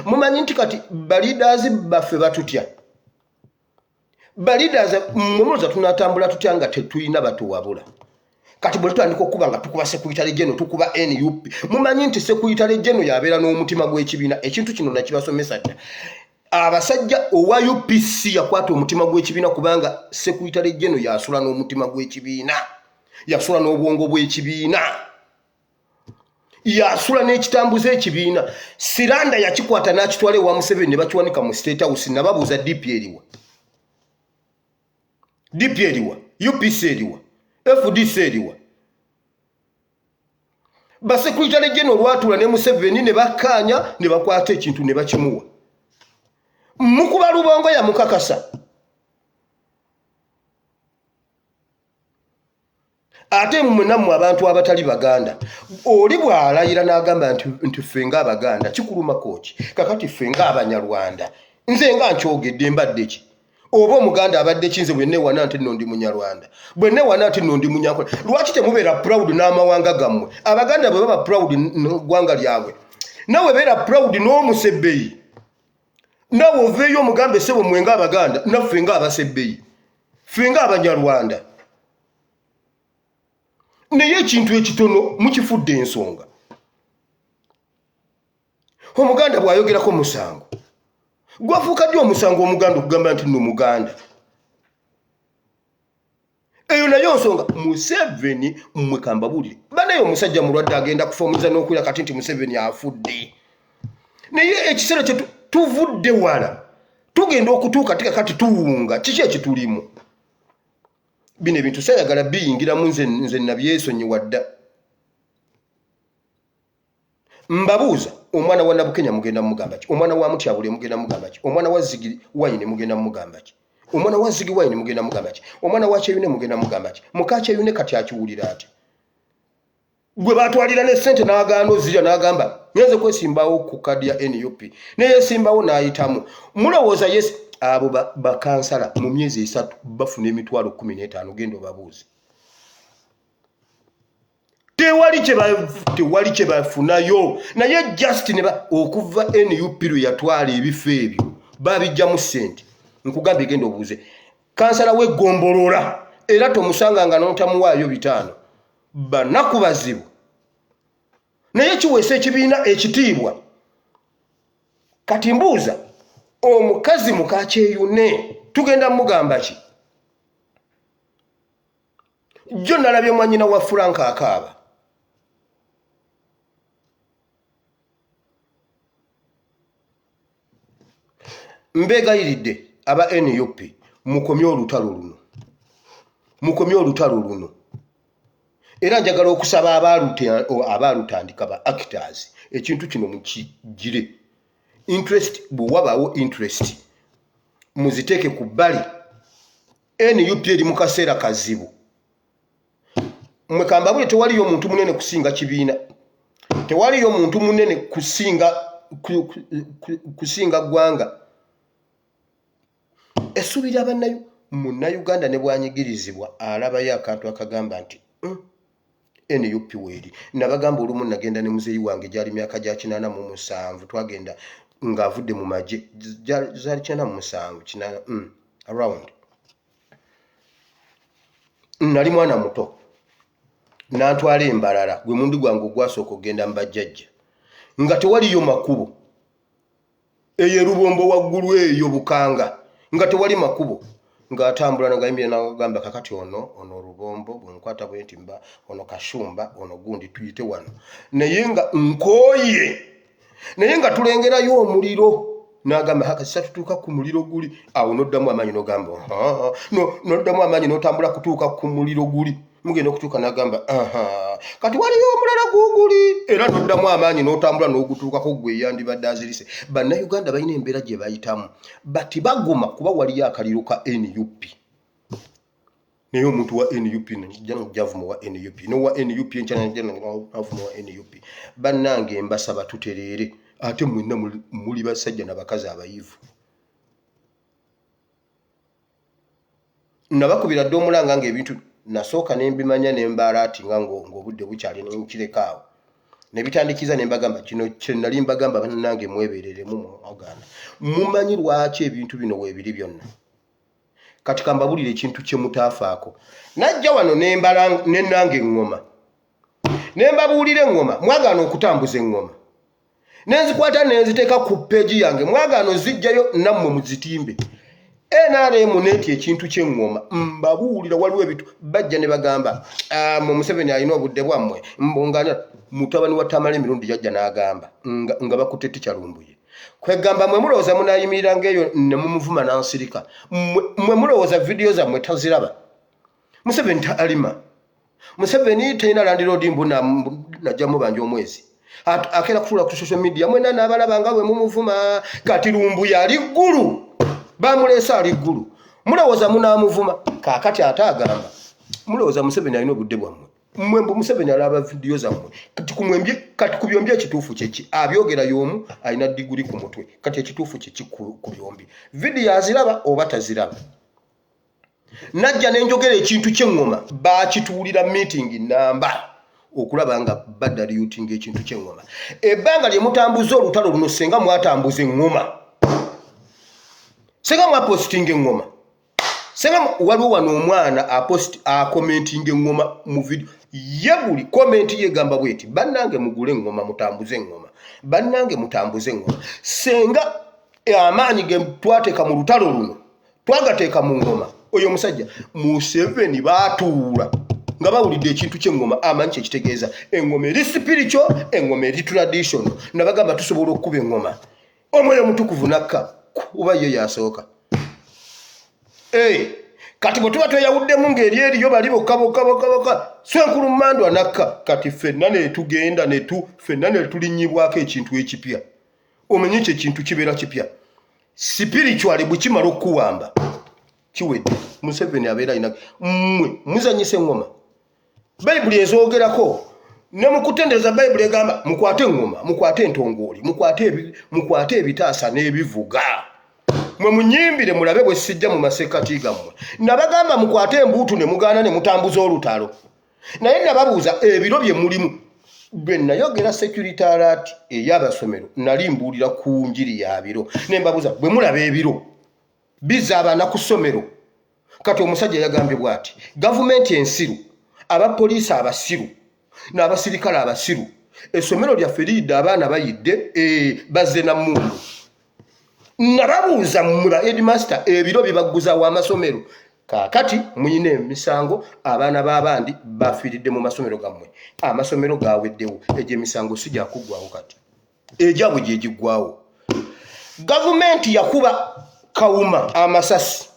mumanyi nti kati baliidaazi baffe batutya baliidaazi mumuloza tunatambula tutya nga tetulina batuwabula kati bwe tutandika okuba nga tukuba Secretary General tukuba NUP mumanyi nti Secretary General yabeera n'omutima gw'ekibiina ekintu kino nakibasomesa dda abasajja owa UPC yakwata omutima gw'ekibiina kubanga Secretary General yasula n'omutima gw'ekibiina yasula n'obwongo bw'ekibiina yasula n'ekitambuza ekibiina Siranda yakikwata n'akitwala ewa Museveni ne bakiwanika mu State House nababuuza DP eriwa UPC eriwa FDC eriwa ba Secretary General lwatula ne Museveni ne bakanya ne bakwata ekintu ne bakimuwa mukuba lubongo ya mukakasa ate munamu abantu abatali baganda oli bwalayira n'agamba nti ffenga abaganda kikuluma koki kakati ffenga abanyarwanda nze nga nkyogedde mbadde ki oba omuganda abadde kinze bwe neewana nti nno ndi munyarwanda bwe neewana nti nno ndi munyakola lwaki temubeera proud n'amawanga gammwe abaganda bwe baba proud n'eggwanga lyabwe nawe beera proud n'omusebbeyi nawe oveeyo omugambe sebo mwenga abaganda naffe nga abasebbeyi ffe nga abanyarwanda naye ekintu ekitono mukifudde ensonga omuganda bw'ayogerako musango gwafuuka ddi omusango omuganda okugamba nti nno muganda eyo nayo nsonga Museveni mmwe kambabulire banaye omusajja mulwadde agenda kufomuliza n'okulira kati nti Museveni afudde naye ekiseera kye tuvudde wala tugenda okutuuka tika kati tuwunga kiki ekitulimu bino ebintu sayagala biyingiramu nze nabyesonyiwa dda mbabuuza omwana wa Nabukenya mugenda mugamba ki omwana wa Mutyabule mugenda mugamba ki omwana wa Zigi Wayine mugenda mugamba ki omwana wa Zigi Wayine mugenda mugamba ki omwana wa Kyeyune mugenda mugamba ki muka Kyeyune kati akiwulira ati gwe batwalira ne ssente n'agaano zirya n'agamba nyenze kwesimbawo ku kadi ya NUP naye simbawo n'ayitamu mulowooza yes abo bakansala mu myezi 3 bafuna emitwalo 15 genda obabuuze tewali kye bafunayo naye just okuva NUP yatwala ebifo ebyo babijjamu ssente nkugambye genda obuuze kansala w'eggombolola era tomusanga nga n'otamuwaayo 5 banaku bazibu naye kiweesa ekibiina ekitiibwa kati mbuuza omukazi mukakyeyune tugenda mugamba ki jjo nalabye mwanyina wa Frank akaaba mbegayiridde aba NUP mukomye olutalo luno era njagala okusaba abalutandika ba actors ekintu kino mukigire interest bw'wabaawo interest muziteeke ku bbali NUP eri mu kaseera kazibu mwekamba bwe tewaliyo omuntu munene kusinga kibiina tewaliyo omuntu munene kusinga ggwanga esubira abannayo Munnayuganda ne bwanyigirizibwa alabayo akantu akagamba nti NUP weeri nabagamba olumu nagenda ne muzeeyi wange gyali myaka gya 87 twagenda ng'avudde mu magye zaali 87 around nali mwana muto nantwala embalala gwe mundi gwange ogwasooka ogenda mu bajjajja nga tewaliyo makubo eyo Rubombo waggulu eyo Bukanga nga tewali makubo ng'atambula nagambye nagamba kakati ono Rubombo bwenkwata bwenti mba ono Kashumba ono gundi tuyite wano naye nga nkooye naye nga tulengerayo omuliro nagamba hakati tutuuka ku muliro guli awo noddamu amaanyi nogamba noddamu amaanyi notambula kutuuka ku muliro guli mugenda okutuuka nagamba kati waliyo omulala guguli era noddamu amaanyi notambula n'ogutuukako gwe yandibadde azirise bannayuganda balina embeera gye bayitamu bati baguma kuba waliyo akaliro ka NUP naye omuntu wa NUP njavumo wa NUP nowa NUP njavumo wa NUP bannange mbasaba tutereere ate mwenna muli basajja n'abakazi abayivu nabakubira dde omulanga ng'ebintu nasooka nembimanya nembaala ati nga ng'obudde bukyali nkireka awo ne bitandikiza ne mbagamba kino kye nali mbagamba bannange mwebeereremu mwagaana mumanyi lwaki ebintu bino weebiri byonna kati kambabulira ekintu kye mutaafaako najja wano nembala nenange eŋŋoma nembabuulira eŋŋoma mwagaana okutambuza eŋŋoma nenzikwata nenziteeka ku peegi yange mwagaano zijjayo nammwe muzitimbe NRM neti ekintu ky'eŋŋoma mbabuulira waliwo ebitu bajja ne bagamba mu Museveni alina obudde bwammwe mbungana mutabani wa Tamale emirundi jajja n'agamba nga bakutte Tikyalumbuye kwegamba mwe mulowooza munaayimirira ng'eyo ne mumuvuma n'ansirika mwe mulowooza vidiyo zammwe taziraba Museveni talima Museveni talina landiroodi mbu najjamu banja omwezi akera kutuula ku social media mwena n'abalaba nga bwe mumuvuma kati Lumbuye ali ggulu bamuleesa ali ggulu mulowooza munaamuvuma kaakati ate agamba mulowooza Museveni alina obudde bwammwe mmwe mbu Museveni alaba vidiyo zammwe kati ku byombi ekituufu kyeki abyogera y'omu alina diguli ku mutwe kati ekituufu kyeki ku byombi vidiyo aziraba oba taziraba najja nenjogera ekintu ky'eŋŋoma baakituulira meeting namba okulaba nga badda liyutinga ekintu ky'eŋŋoma ebbanga lye mutambuza olutalo luno senga mwatambuza eŋŋoma senga mwapositinga eŋŋoma senga waliwo wano omwana akomentinga eŋŋoma mu vidiyo ye buli komenti yegamba bweti bannange mugule eŋŋoma mutambuze eŋŋoma bannange mutambuze eŋŋoma senga amaanyi ge twateeka mu lutalo luno twagateeka mu ŋŋoma oyo musajja Museveni baatuula nga bawulidde ekintu ky'eŋŋoma amanyi kyekitegeeza eŋŋoma eri spiritual eŋŋoma eri traditional nabagamba tusobola okukuba eŋŋoma omwoyo mutukuvu nakka kuba ye yasooka kati bwe tuba tweyawuddemu ng'eri eriyo bali bokka Ssenkulu Mmandwa nakka kati ffenna ne tugenda ffenna ne tulinnyibwako ekintu ekipya omenye ekyo ekintu kibeera kipya spiritual bwe kimala okuwamba kiwedde Museveni abeera alina mmwe muzanyisa eŋŋoma bayibuli ezoogerako ne mukutendereza bayibuli egamba mukwate eŋŋoma mukwate entongooli mukwate ebitaasa n'ebivuga mwe munyimbire mulabe bwe sijja mu masekkati gammwe nabagamba mukwate embuutu ne mugaana ne mutambuza olutalo naye nababuuza ebiro bye mulimu bwe nayogera security alert ey'abasomero nali mbuulira ku njiri ya biro ne mbabuuza bwe mulaba ebiro biza abaana ku ssomero kati omusajja yagambye bw'ati gavumenti ensiru abapoliisi abasiru n'abasirikale abasiru essomero lyaffe liyidde abaana bayidde bazze na mmundu nababuuza mmwe ba headmaster ebiro bibagguzawo amasomero kaakati muyina emisango abaana b'abandi bafiiridde mu masomero gammwe amasomero gaaweddewo egyo emisango si gyakuggwawo kati egyabwe gye giggwawo gavumenti yakuba Kawuma amasasi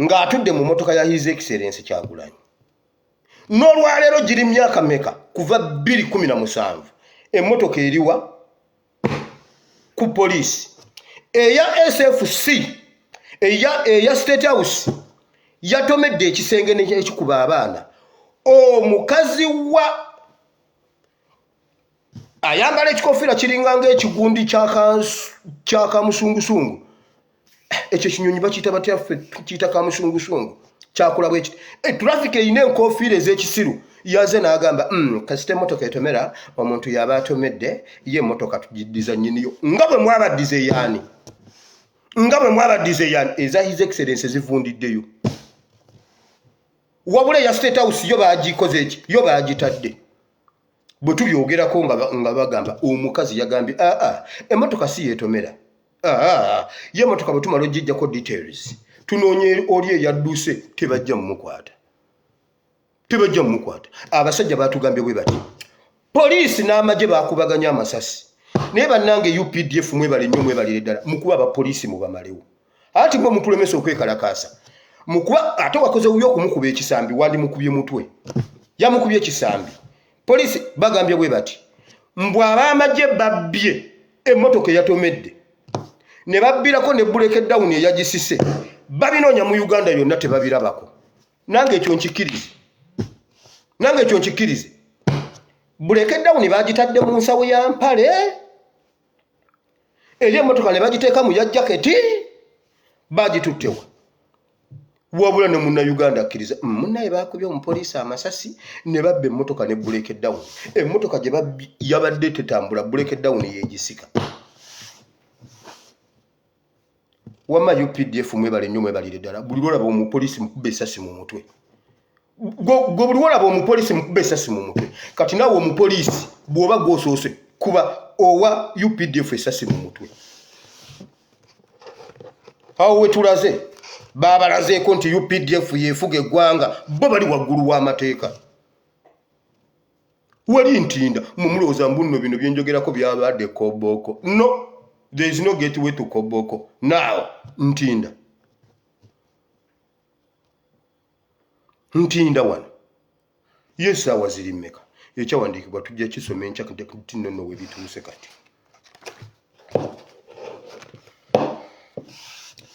ng'atudde mu motoka ya His Excellency Kyagulanyi n'olwaleero giri myaka meka kuva 2017 emmotoka eriwa ku poliisi eya SFC eya State House yatomedde ekisenge n'ekikuba abaana omukazi wa ayambala ekikofiira kiringa ng'ekigundi kya kamusungusungu ekyo kinyonyi bakiyita batya ffe kiyita kamusungusungu kyakola bwe kiti traffic eyina enkofiira ez'ekisiru yaze n'agamba kasita emmotoka etomera omuntu yaba atomedde ye emmotoka tugiddiza nnyiniyo nga bwe mwabaddize yaani eza His Excellency zivundiddeyo wabula ya State House yo baagikoze eki yo baagitadde bwe tubyogerako nga bagamba omukazi yagambye emmotoka si yeetomera ye emmotoka bwe tumala ogijjako details tunoonye oli eyadduse tebajja mumukwata abasajja baatugambye bwe bati poliisi n'amagye baakubaganya amasasi naye bannange UPDF mwebale nnyo mwebalire ddala mukuba abapoliisi mubamalewo ati mwe mutulemesa okwekalakaasa mukuba ate wakoze wuyo okumukuba ekisambi wandi mukubye mutwe yamukubye ekisambi poliisi bagambye bwe bati mbw ab'amagye babbye emmotoka eyatomedde ne babbirako ne buleke down eyagisise babinoonya mu Uganda yonna tebabirabako nange ekyo nkikirize buleke down bagitadde mu nsawo ya mpale eri emmotoka ne bagiteeka mu ya jaketi bagituttewa wabula ne munnauganda akkiriza munnaye baakubye omupoliisi amasasi ne babba emmotoka ne buleke down emmotoka gye yabadde tetambula buleke down yeegisika wama UPDF mwebale nnyo mwebalire ddala buli lwolaba omupoliisi mukubba essasi mu mutwe buli lwolaba omupoliisi mukubba essasi mu mutwe kati naawe omupoliisi bw'oba gwosoose kuba owa UPDF essasi mu mutwe awo wetulaze babalazeeko nti UPDF yeefuga eggwanga bo bali waggulu w'amateeka wali ntinda mumulowooza mbunno bino byenjogerako byabadde koboko no there is no gateway to Koboko now ntinda wano yes awaziri mmeka ekyawandiikibwa tujja kisoma enkya kati nno we bituuse kati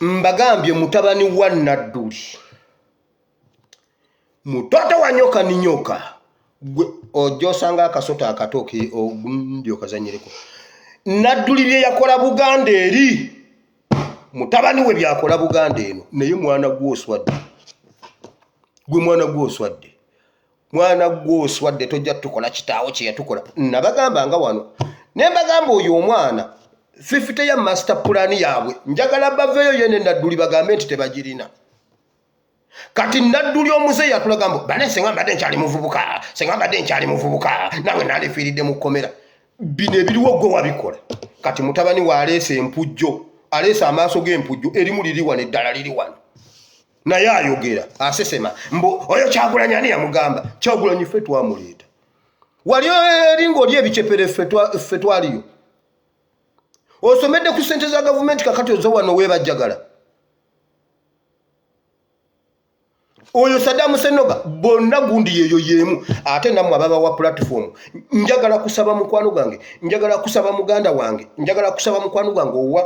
mbagambye mutabani wa Nadduli mutoto wa nyoka ni nyoka gwe ojosanga akasota akatoke ogundi okazanyireko Nadduli bye yakola Buganda eri mutabani we byakola Buganda eno naye mwana gw'oswadde mwana gw'oswadde tojja tukola kitaawo kye yatukola nabagamba nga wano ne mbagamba oyo omwana 50 ya master plan yaabwe njagala baveyo yene Nadduli bagambe nti tebagirina kati Nadduli omuze yatulagamba bane senga mbadde nkyali muvubuka nawe nalifiiridde mu kkomera bino ebiriwo gwe wabikola kati mutabani wa aleese empujjo aleese amaaso g'empujjo erimu liri wano eddala liri wano naye ayogera asesema mbu oyo Kyagulanyi ani yamugamba Kyagulanyi ffe twamuleeta wali eringa oli ebicepere ffe twaliyo osomedde ku ssente za gavumenti kakati ozo wano weebajjagala oyo Saddam Senoga bonna gundi yeyo yemu ate nammwe ababawa platform njagala kusaba mukwano gwange njagala kusaba muganda wange njagala kusaba mukwano gwange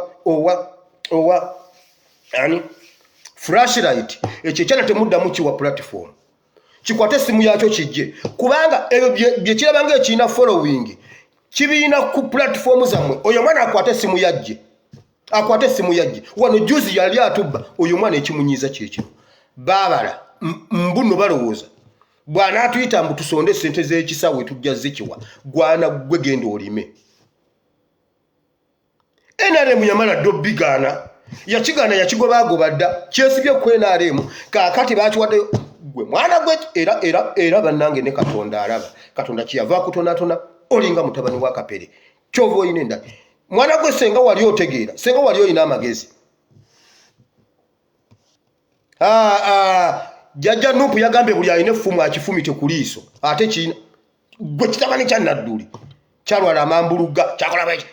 owa ani flashlight ekyo kyana temuddamu kiwa platform kikwate simu yakyo kijje kubanga ebyo bye kirabanga ekina following kibiina ku platform zammwe oyo mwana akwate simu yajje wano juzi yali atubba oyo mwana ekimunyiza kyekyo babala mbuno balowooza bwana atuyita mbu tusonde sente z'ekisawe tujja zikiwa gwana gwe genda olime NRM yamala dobbigana yakigana yakigobagoba dda kyesibye ku NRM kaakati bakiwadde gwe mwana gwe era bannange ne Katonda alaba Katonda kiyava kutonatona olinga mutabani wa Kapere kyova oyina endala mwana gwe senga wali otegeera senga wali oyina amagezi jajja Nuupu yagambye buli alina effumu akifumite ku liiso ate kiina gwe kitabani kya Nadduli kyalwala amambuluga kyakola baki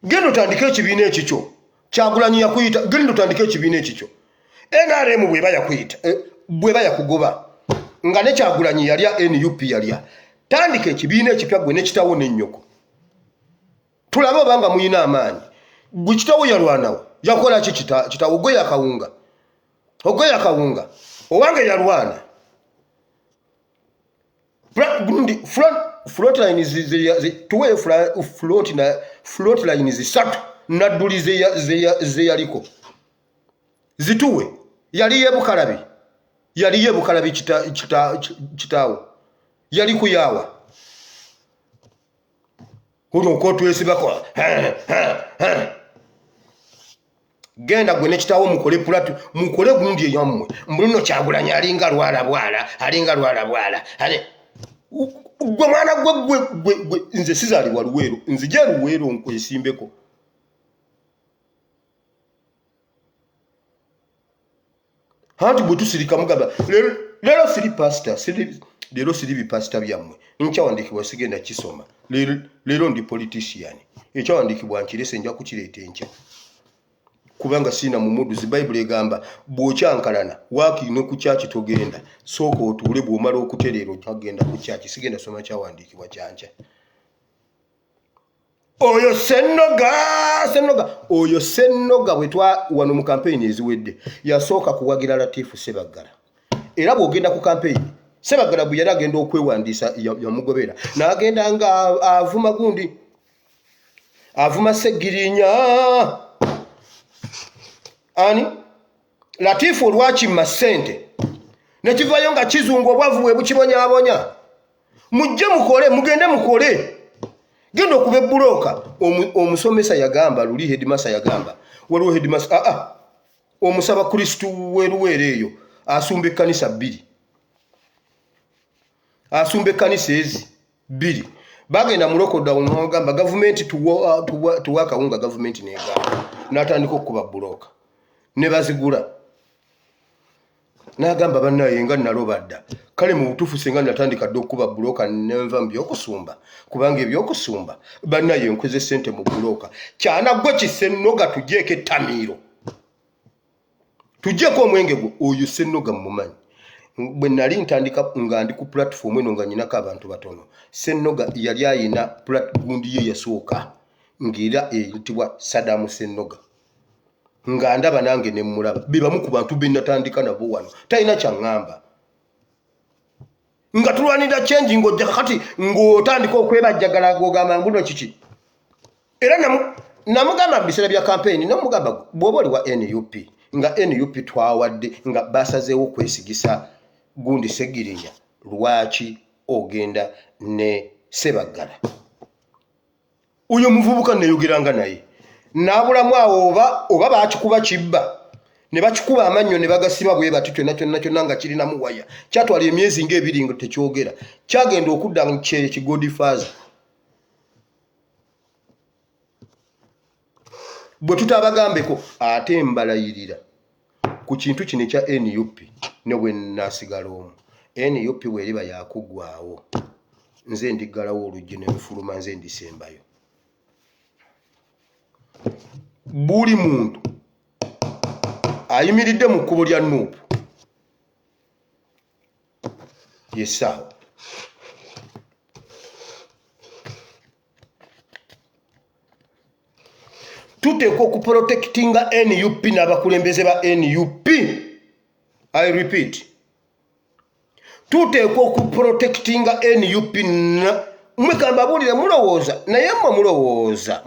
genda otandike ekibiina ekikyo Kyagulanyi yakuyita genda otandike ekibiina ekikyo NRM bweba yakugoba nga ne Kyagulanyi yalya NUP yalya tandika ekibiina ekipya gwe nekitawo n'ennyoko tulabe obanga muyina amaanyi gwe kitawo yalwanawo yakola ki kitawo gwe yakawunga owange yalwana float lines tuwe float lines zisatu Nadduli ze yaliko zituwe yali yebukalabi kitawo yali kuyawa kuno kotwesibako genda gwe nekitawo mukole gundi eyammwe mbulino Kyagulanyi alinga lwala bwala gwe mwana gwe nze sizaalibwa Luweero nzije Luweero nkwesimbeko hanti bwe tusirika mugamba leero siri pastor leero siri bipasita byammwe nkyawandiikibwa sigenda kisoma leero ndi politician ekyawandiikibwa nkirese nja kukireeta enkya kubanga sina mu muduzi Bayibuli egamba bw'okyankalana waakino ku kyaki togenda sooka otuule bw'omala okutereera ogenda ku kyaki sigenda soma kyawandiikibwa kyankya oyo Ssennoga bwe wano mu kampeyini eziwedde yasooka kuwagira Latifu Ssebaggala era bw'ogenda ku kampeyini Ssebaggala bwe yali agenda okwewandiisa yamugobera n'agenda nga avuma gundi avuma Sseggirinya ani Latifu olwakimma ssente nekivayo nga kizungu obwavu bwe bukibonyabonya mugende mukole genda okuba ebbuloka omusomesa yagamba luli headmaster yagamba waliwo headmaster omusaba Kristu weruwere eyo asumba ekkanisa bbiri bagenda mu lockdown n'ogamba gavumenti tuwa akawunga gavumenti negamba n'atandika okuba buloka ne bazigula n'agamba bannaye nga naloba dda kale mu butuufu singa natandika dde okuba buloka nenva mu byokusumba kubanga ebyokusumba bannaye nkweze ssente mu buloka kyana gwe Ssennoga tugyeko ettamiiro tugyeko omwenge gwo oyo Ssennoga mmumanyi bwe nali ntandika nga ndi ku platform eno nga nyinako abantu batono Ssennoga yali ayina gundi ye yasooka ng'era eyitibwa Saddam Ssennoga nga ndaba nange ne mmulaba bebamu ku bantu be natandika nabo wano talina kyaŋŋamba nga tulwanira change ng'ojja kakati ng'otandika okwebajjagala ng'ogamba mbuno kiki era namugamba mu biseera bya campaign namugamba bw'oba oli wa NUP nga NUP twawadde nga basazeewo kwesigisa gundi Sseggirinya lwaki ogenda ne Ssebaggala oyo muvubuka neyogeranga naye nabulamu awo oba bakikuba kibba ne bakikuba amannyo ne bagasiba bwe bati kyonna nga kirinamu waya kyatwala emyezi ng'ebiri nga tekyogera kyagenda okudda mu Godfather bwe tutabagambeko ate mbalayirira ku kintu kino ekya NUP ne bwe naasigala omu NUP bw'eriba yakuggwaawo nze ndiggalawo oluggi ne lufuluma nze ndisembayo buli muntu ayimiridde mu kkubo lya Nuupu yesaawa tuteekwa okuprotectinga NUP n'abakulembeze ba NUP. I repeat, tuteekwa okuprotectinga NUP mwekamba bulire mulowooza naye mmwe mulowooza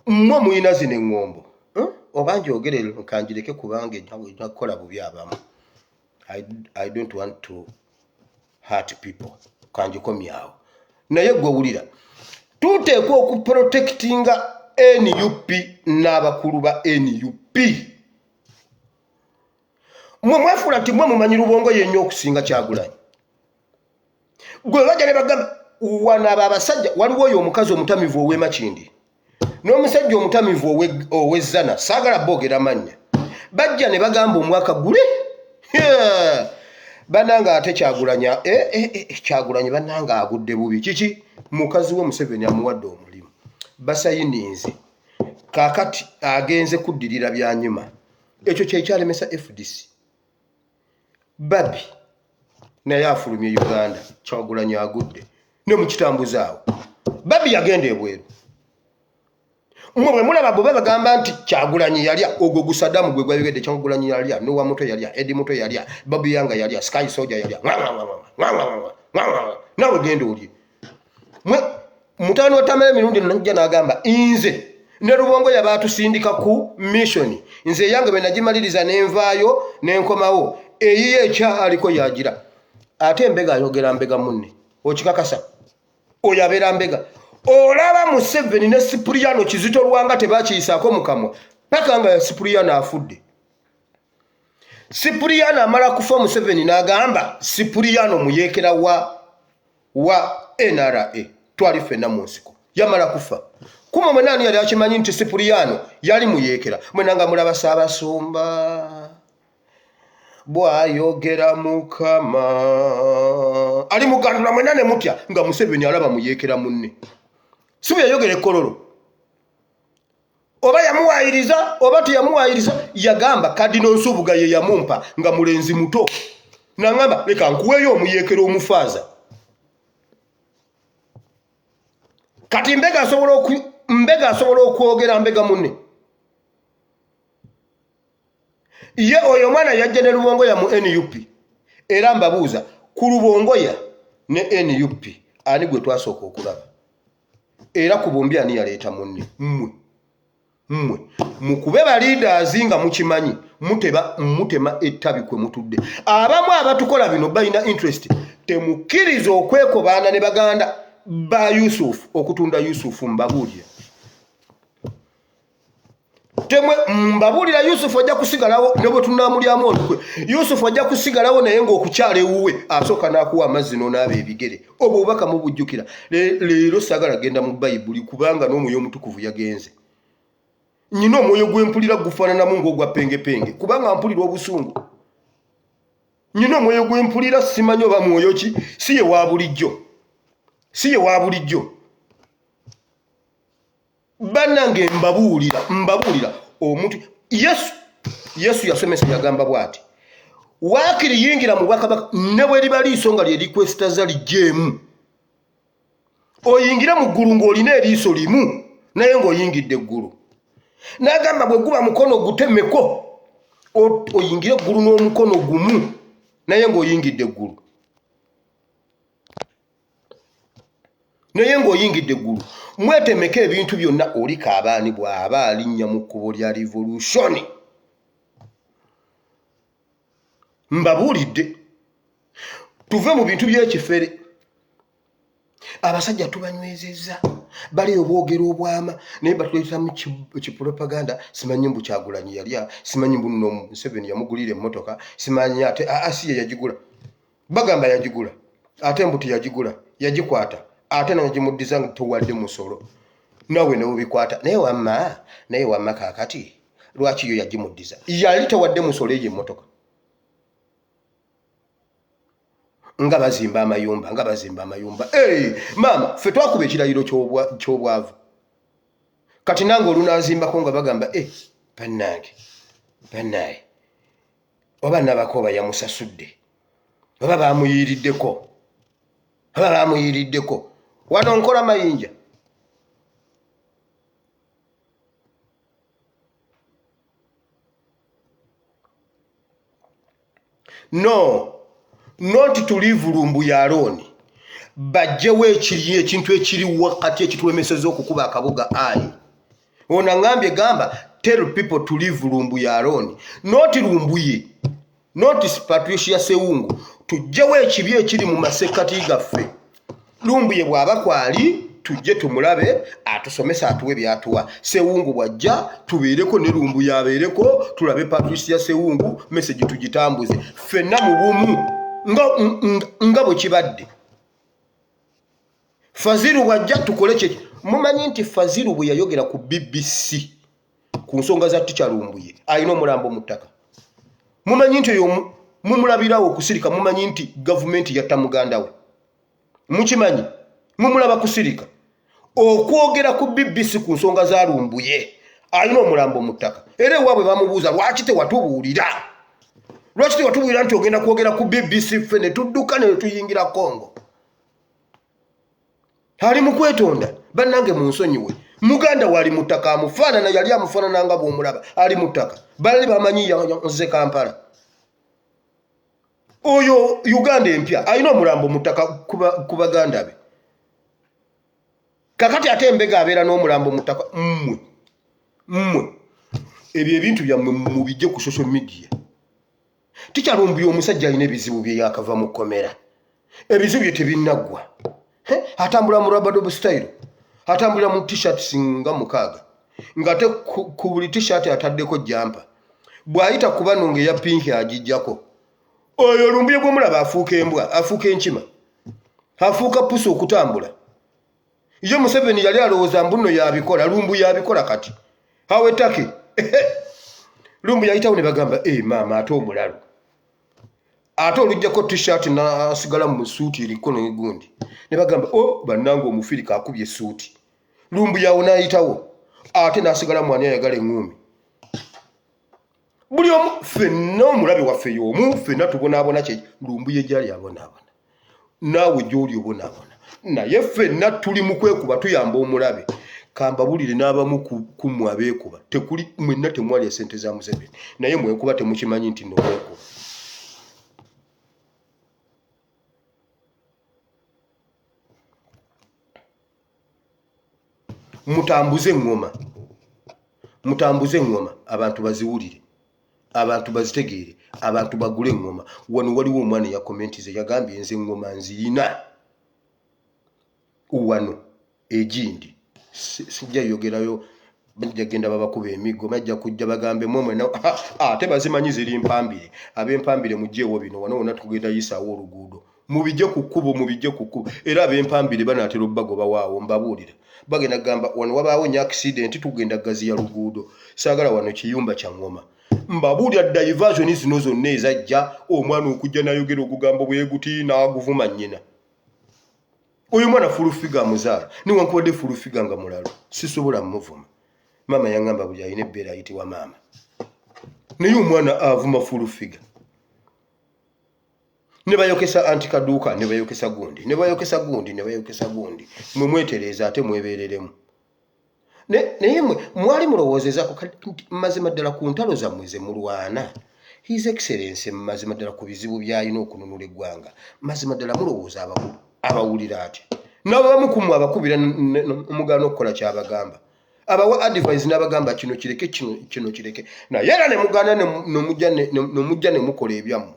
mmwe muyina zino eŋŋombo oba njogere kanjireke kubanga nakola bubi abamu I don't want to hurt people. Kanjikomyawo. Naye gwe wulira. Tuteekwa okuprotectinga NUP n'abakulu ba NUP. Mwe mwefula nti mwe mumanyi Lubongo yennya okusinga Kyagulanyi. Gwe bajja ne bagamba wana abasajja waliwo oyo omukazi omutamivu ow'Emakindi n'omusajja omutamivu ow'Ezzana saagala boogera mannya. Bajja ne bagamba omwaka gule bananga ate Kyagulanyi Kyagulanyi bananga agudde bubi. Kiki mukazi we Museveni amuwadde omulimu basayininze kakati agenze kuddirira byanyuma. Ekyo kyekyalemesa FDC babi naye afulumye Uganda. Kyagulanyi agudde ne mukitambuzaawo babi yagenda ebweru. Mwe mulaba bo bagamba nti Kyagulanyi yalya ogwo gusadamu gwe gwabigedde. Kyagulanyi yalya Noah Muto yalya Eddie Muto yalya Babu Yanga yalya Sky Soldier yalya nawe genda oli mwe mutano watamala mirundi najja n'agamba inze ne Lubongo yabatusindika ku mission nze yange be nagimaliriza n'envaayo n'enkomawo eyiye ekya aliko yagira ate embega ayogera mbega munne okikakasa oyabera mbega. Olaba Museveni ne Cipriano Kizito Lwanga tebakiyisaako mu kamwa paka nga Cipriano afudde. Cipriano amala kufa Museveni n'agamba Cipriano muyeekera wa NRA twali ffenna mu nsiko yamala kufa. Kuma mwe nani yali akimanyi nti Cipriano yali muyeekera. Mwenanga mulaba Ssaabasumba bwayogera Mukama ali mugandula mwena ne mutya nga Museveni alaba muyeekera munne. Sibu yayogera ekkololo oba yamuwaayiriza oba teyamuwaayiriza. Yagamba Kadino Nsubuga ye yamumpa nga mulenzi muto n'angamba leka nkuweeyo omuyeekera omufaaza. Kati mbega asobola okwogera mbega munne. Ye oyo mwana yajja ne Lubongo ya mu NUP era mbabuuza ku Lubongo ya ne NUP ani gwe twasooka okulaba era ku bombi ani yaleeta munne. Mmwe mukube ba leaders nga mukimanyi mutema ettabi kwe mutudde. Abamu abatukola bino balina interest temukkiriza okwekobaana ne baganda ba Yusuf okutunda Yusuf mbabuulira. Temwe mbabuulira Yusuf ajja kusigalawo ne bwe tunaamulyamu olukwe. Yusuf ajja kusigalawo naye ng'okukyala ewuwe asooka n'akuwa amazzi n'onaaba ebigere. Obwo bubaka mubujjukira. Leero saagala genda mu Bayibuli kubanga n'omwoyo omutukuvu yagenze. Nyina omwoyo gw'empulira gufaananamu ng'ogwa pengepenge kubanga mpulira obusungu. Nyina omwoyo gw'empulira simanyi oba mwoyo ki si ye wa bulijjo. Si ye wa bulijjo. Bannange mbabuulira omuntu Yesu yasomesa yagamba bw'ati waakiri yingira mu bwakabaka ne bwe liba liiso nga lye likwesitaza lijjeemu. Oyingira mu ggulu ng'olina eriiso limu naye ng'oyingidde eggulu. N'agamba bwe guba mukono gutemeko oyingire eggulu n'omukono gumu naye ng'oyingidde eggulu. Naye ng'oyingidde eggulu. Mwetemeke ebintu byonna oli kaabaani bw'aba alinnya mu kkubo lya revolution. Mbabuulidde tuve mu bintu by'ekifere. Abasajja tubanywezezza bali obwogero obwama naye batuleeta mu kipropaganda. Simanyi mbu Kyagulanyi yalya simanyi mbu nno Museveni yamugulira emmotoka simanyi ate asiye yagigula. Bagamba yagigula ate mbu teyagigula yagikwata ate nagimuddiza nga towadde musolo nawe ne ubikwata. Naye wamma kaakati lwaki yo yagimuddiza yali towadde musolo eyo emmotoka. Nga bazimba amayumba. Mama ffe twakuba ekirayiro ky'obwavu. Kati nange olunazimbako nga bagamba bannange oba Nabakoba yamusasudde oba bamuyiriddeko wano nkola mayinja. No, not to leave Lumbuya alone. Bajjewo ekintu ekiri wakati ekitulemeseza okukuba akabuga ayi. Ona ngambye gamba tell people to leave Lumbuya alone. Not Lumbuye. notice Patricia Sewungu tujjewo ekibi ekiri mu masekati gaffe Lumbuye bw'aba kwali tujje tumulabe atusomesa atuwe byatuwa Sewungu bwajja tubeereko ne Lumbuye abeereko tulabe Patricia Sewungu message tugitambuze ffenna mu bumu nga bwe kibadde Faziru bwajja tukole kye mumanyi nti Faziru bwe yayogera ku BBC ku nsonga za Ticha Lumbuye alina omulambo mu ttaka mumanyi nti oyo mumulabirawo okusirika mumanyi nti gavumenti yatta muganda we mukimanyi mumulaba kusirika okwogera ku BBC ku nsonga za Lumbuye alina omulambo mu ttaka era ewaabwe bamubuuza lwaki tewatubuulira nti ogenda kwogera ku BBC ffe ne tudduka ne tuyingira Congo ali mu kwetonda bannange mu nsonyiwe muganda wali mu ttaka amufaanana yali amufaanana nga bw'omulaba ali mu ttaka bali bamanyi yanze Kampala oyo Uganda empya alina omulambo mu ttaka ku baganda be kakati ate Mbega abeera n'omulambo mu ttaka mmwe ebyo ebintu byammwe mubijje ku social media Ticha Lumbuye omusajja alina ebizibu bye yakava mu kkomera ebizibu bye tebinnaggwa atambula mu rubber style atambula mu t-shirt singa mukaaga ngate ku buli t-shirt ataddeko jampa bw'ayita ku bano ng'eya pink agijjako oyo Lumbuye gw'omulaba afuuka embwa afuuka enkima afuuka pusi okutambula ye Museveni yali alowooza mbuno yabikola Lumbuye yabikola kati awetake Lumbuye ayitawo ne bagamba maama ate omulalo ate olujjako t-shirt nasigala mu suuti eriko n'egundi ne bagamba bannange omufirika akubye suuti Lumbuye awo n'ayitawo ate n'asigala mwani ayagala eŋŋumi buli omu ffenna omulabe waffe y'omu ffenna tubonaabona kye Lumbuye gyali abonaabona naawe gy'oli obonaabona naye ffenna tuli mu kwekuba tuyamba omulabe kambabulire n'abamu ku mmwe abeekuba tekuli mwenna temwali esente za Museveni naye mwekuba temukimanyi nti nowekuba mutambuze engoma abantu baziwulire abantu bazitegeere abantu bagule engoma wano waliwo omwana ya commentize yagambye nze engoma nzirina wano egindi sijja yogerayo bajagenda babakuba emigo majja kujja bagambe momwe ate bazimanyi ziri mpambire ab'empambire mujjeewo bino wano wonna tugenda yisaawo oluguudo mubijje ku kkubo era ab'empambire banaatera obbagoba waawo mbabuulira bagenda gamba wano wabaawo nya accident tugenda gazi ya luguudo saagala wano kiyumba kya ngoma mbabuulira diversion zino zonna ezajja omwana okujja nayogera ogugambo bweguti n'aguvuma nnyina oyo mwana fulufiga muzaala niwankubadde fulufiga nga mulalo sisobola muvuma maama yangamba buli alina ebbeera ayitibwa maama naye omwana avuma fulufiga ne bayokesa antikaduuka ne bayokesa gundi mwe mwetereeza ate mwebeereremu naye mwali mulowoozezaako mazima ddala ku ntalo zammwe ze mulwana His Excellency mazima ddala ku bizibu by'alina okununula eggwanga mazima ddala mulowooza abawulira ati n'abamu ku mmwe abakubira omugaana okukola kyabagamba abawa advice n'abagamba kino kireke naye era ne mugaana nomujja ne mukola ebyammwe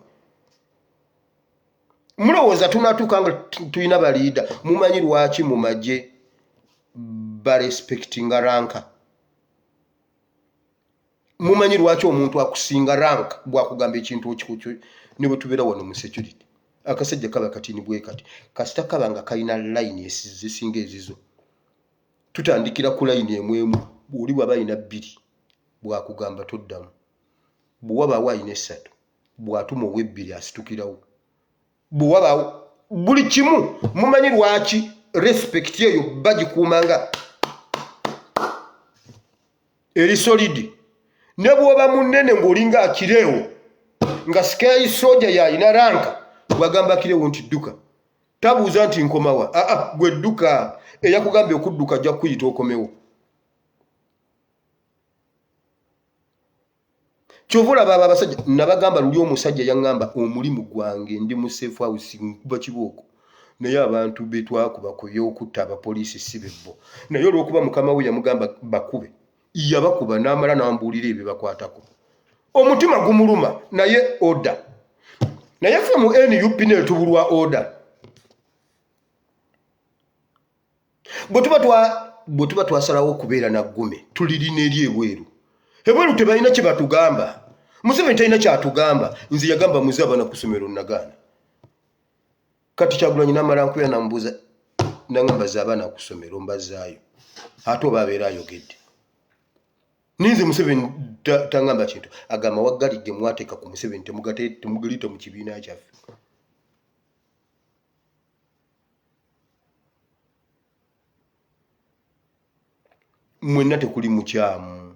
mulowooza tunaatuuka nga tulina baliida mumanyi lwaki mu magye barespectinga ranka mumanyi lwaki omuntu akusinga rank bwakugamba ekintu okikuki ne bwe tubeera wano mu security akasajja kaba katini bwe kati kasita kaba nga kalina line zisinga ezizo tutandikira ku line emu bw'oli bw'aba alina 2 bwakugamba toddamu bw'wabaawo alina 3 bw'atuma ow'ebbiri asitukirawo bw'wabaawo buli kimu mumanyi lwaki respect eyo bagikuumanga eri solidi ne bw'oba munene ng'olinga akireewo nga sky soja yalina ranka bwagamba akireewo nti dduka tabuuza nti nkomawa gwe dduka eyakugambye okudduka ajja kuyita okomewo kyova olaba abo abasajja nabagamba luli omusajja yaŋŋamba omulimu gwange ndi mu safe house nkuba kibooko naye abantu betwakuba ku by'okutta abapoliisi si bebbo naye olw'okuba mukama we yamugamba bakube yabakuba n'amala n'ambuulira ebyo bakwatako omutima gumuluma naye oda naye ffe mu NUP ne tubulwa order bwe tuba twasalawo okubeera na ggume tulirina eri ebweru tebalina kye batugamba Museveni talina kyatugamba nze yagamba muze abaana ku ssomero nagaana kati Kyagulanyi n'amala nkuya nambuuza nangamba ze abaana ku ssomero mbazaayo ate oba abeera ayogedde ninze Museveni tangamba kintu agamba waggalidde mwateeka ku Museveni temugaliita mu kibiina kyaffe mwenna tekuli mukyamu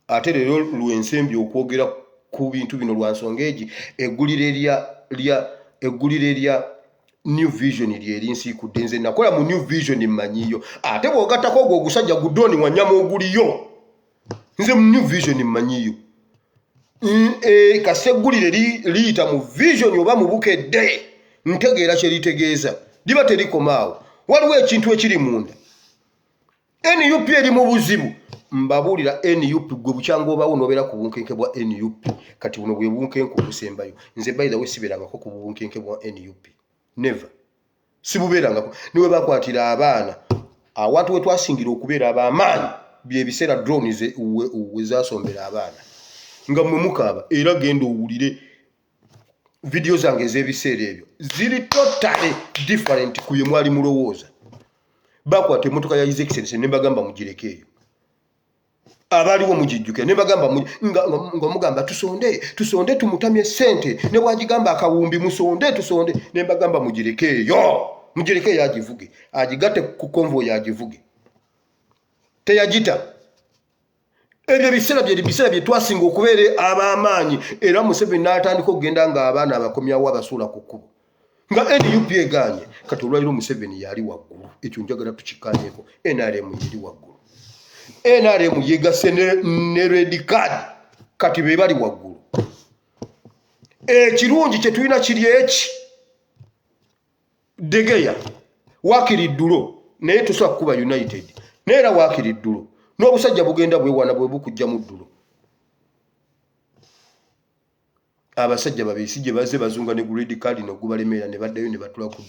ate leero lwensembi okwogera ku bintu bino lwa nsonga egi eggulire erya New Vision lyeri nsiikudde nze nakola mu New Vision mmanyiyo ate bw'ogattako ogwo ogusajja guddoni wanyama oguliyo nze mu New Vision mmanyiyo kasi eggulire liyita mu Vision oba mu bukedde ntegeera kye litegeeza liba terikomaawo waliwo ekintu ekiri munda NUP eri mu buzibu mbabuulira NUP gwe bukyanga obawo n'obeera ku bunkenke bwa NUP kati buno bwe bunkenke obusembayo nze by the way sibeerangako ku bunkenke bwa NUP never sibubeerangako niwe bakwatira abaana awantu we twasingira okubeera ab'amaanyi byebiseera drones we zasombera abaana nga mwe mukaaba era genda owulire video zange ez'ebiseera ebyo ziri totally different ku ye mwali mulowooza bakwata emmotoka ya His Excellency ne bagamba mugireke eyo abaliwo mugijjuke ne bagamba nga mugamba tusonde tumutamye sente ne bwagigamba akawumbi tusonde ne bagamba mugireke eyo agivuge agigatte ku convoy agivuge teyagita ebyo biseera bye twasinga okubeera ab'amaanyi era Museveni n'atandika okugenda nga abaana abakomyawo abasuula ku kkubo nga NUP eganye kati olwaliro Museveni yali waggulu ekyo njagala tukikkanyeeko NRM yali waggulu NRM yegase ne red card kati be bali waggulu ekirungi kye tulina kiri eki Degeya wakiri ddulo naye tusobola kuba united neera wakiri ddulo n'obusajja bugenda bwewana bwe bukujja mu ddulo abasajja babisi gye baze bazunga ne red card no gubalemeera ne baddayo ne batula ku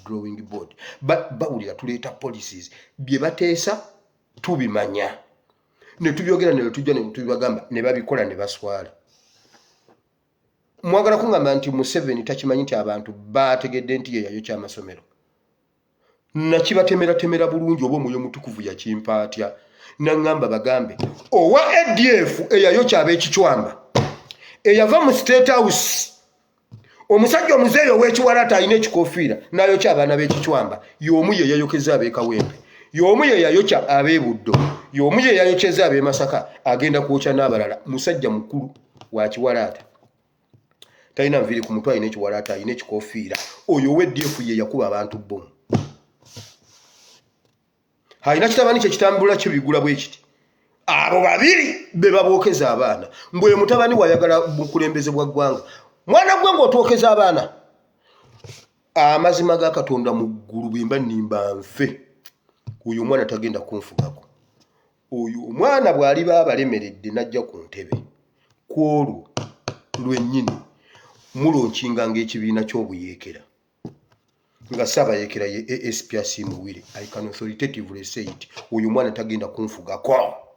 drawing board bawulira tuleeta policies bye bateesa tubimanya ne tubyogera ne tujja ne tubagamba ne babikola ne baswala mwagala kungamba nti Museveni takimanyi nti abantu bategedde nti ye yayo ky'amasomero nakibatemera bulungi oba omwoyo mutukuvu yakimpaatya nangamba bagambe owa ADF eyayo ky'abeekicwamba eyava mu State House omusajja omuzeeyo ow'ekiwalaata alina ekikofiira n'ayokya abaana b'ekicwamba y'omu ye yayokeza ab'ekawempe y'omu ye yayokya ab'ebuddo y'omu ye yayokyeza ab'e Masaka agenda kwokya n'abalala musajja mukulu wa kiwalaata talina nviiri ku mutwe alina ekiwalaata alina ekikofiira oyo ow'EDF ye yakuba abantu bbomu alina kitabani kye kitambula kibigula bwe kiti abo babiri be babokeza abaana mbwe mutabani wayagala bukulembeze bwa ggwanga mwana gwe ng'otwokeza abaana amazima ga Katonda mu ggulu bwemba nnimba nfe oyo omwana tagenda kunfugako oyo omwana bw'aliba abalemeredde najja ku ntebe ku olwo lwennyini mulonkinga ng'ekibiina ky'obuyeekera nga Ssaabayeekera ye ASP Asimuwire I can authoritatively say it oyo omwana tagenda kunfugako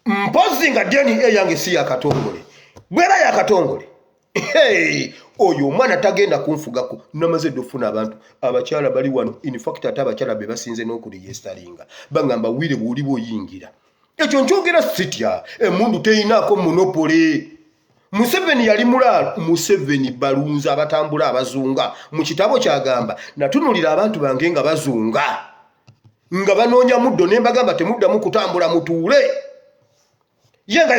mpozi nga DNA yange si yakatongole bwera yakatongole oyo omwana tagenda kunfugako namaze dofuna abantu abakyala bali wano in fact ate abakyala be basinze n'okuregisteringa bangamba Wire bw'oli bw'oyingira ekyo nkyogera sitya emundu teyinaako monopole Museveni yali mulaalo Museveni balunza abatambula abazunga mu kitabo kyagamba natunulira abantu bange nga bazunga nga banoonya muddo ne mbagamba temuddamu kutambula mutuule yenga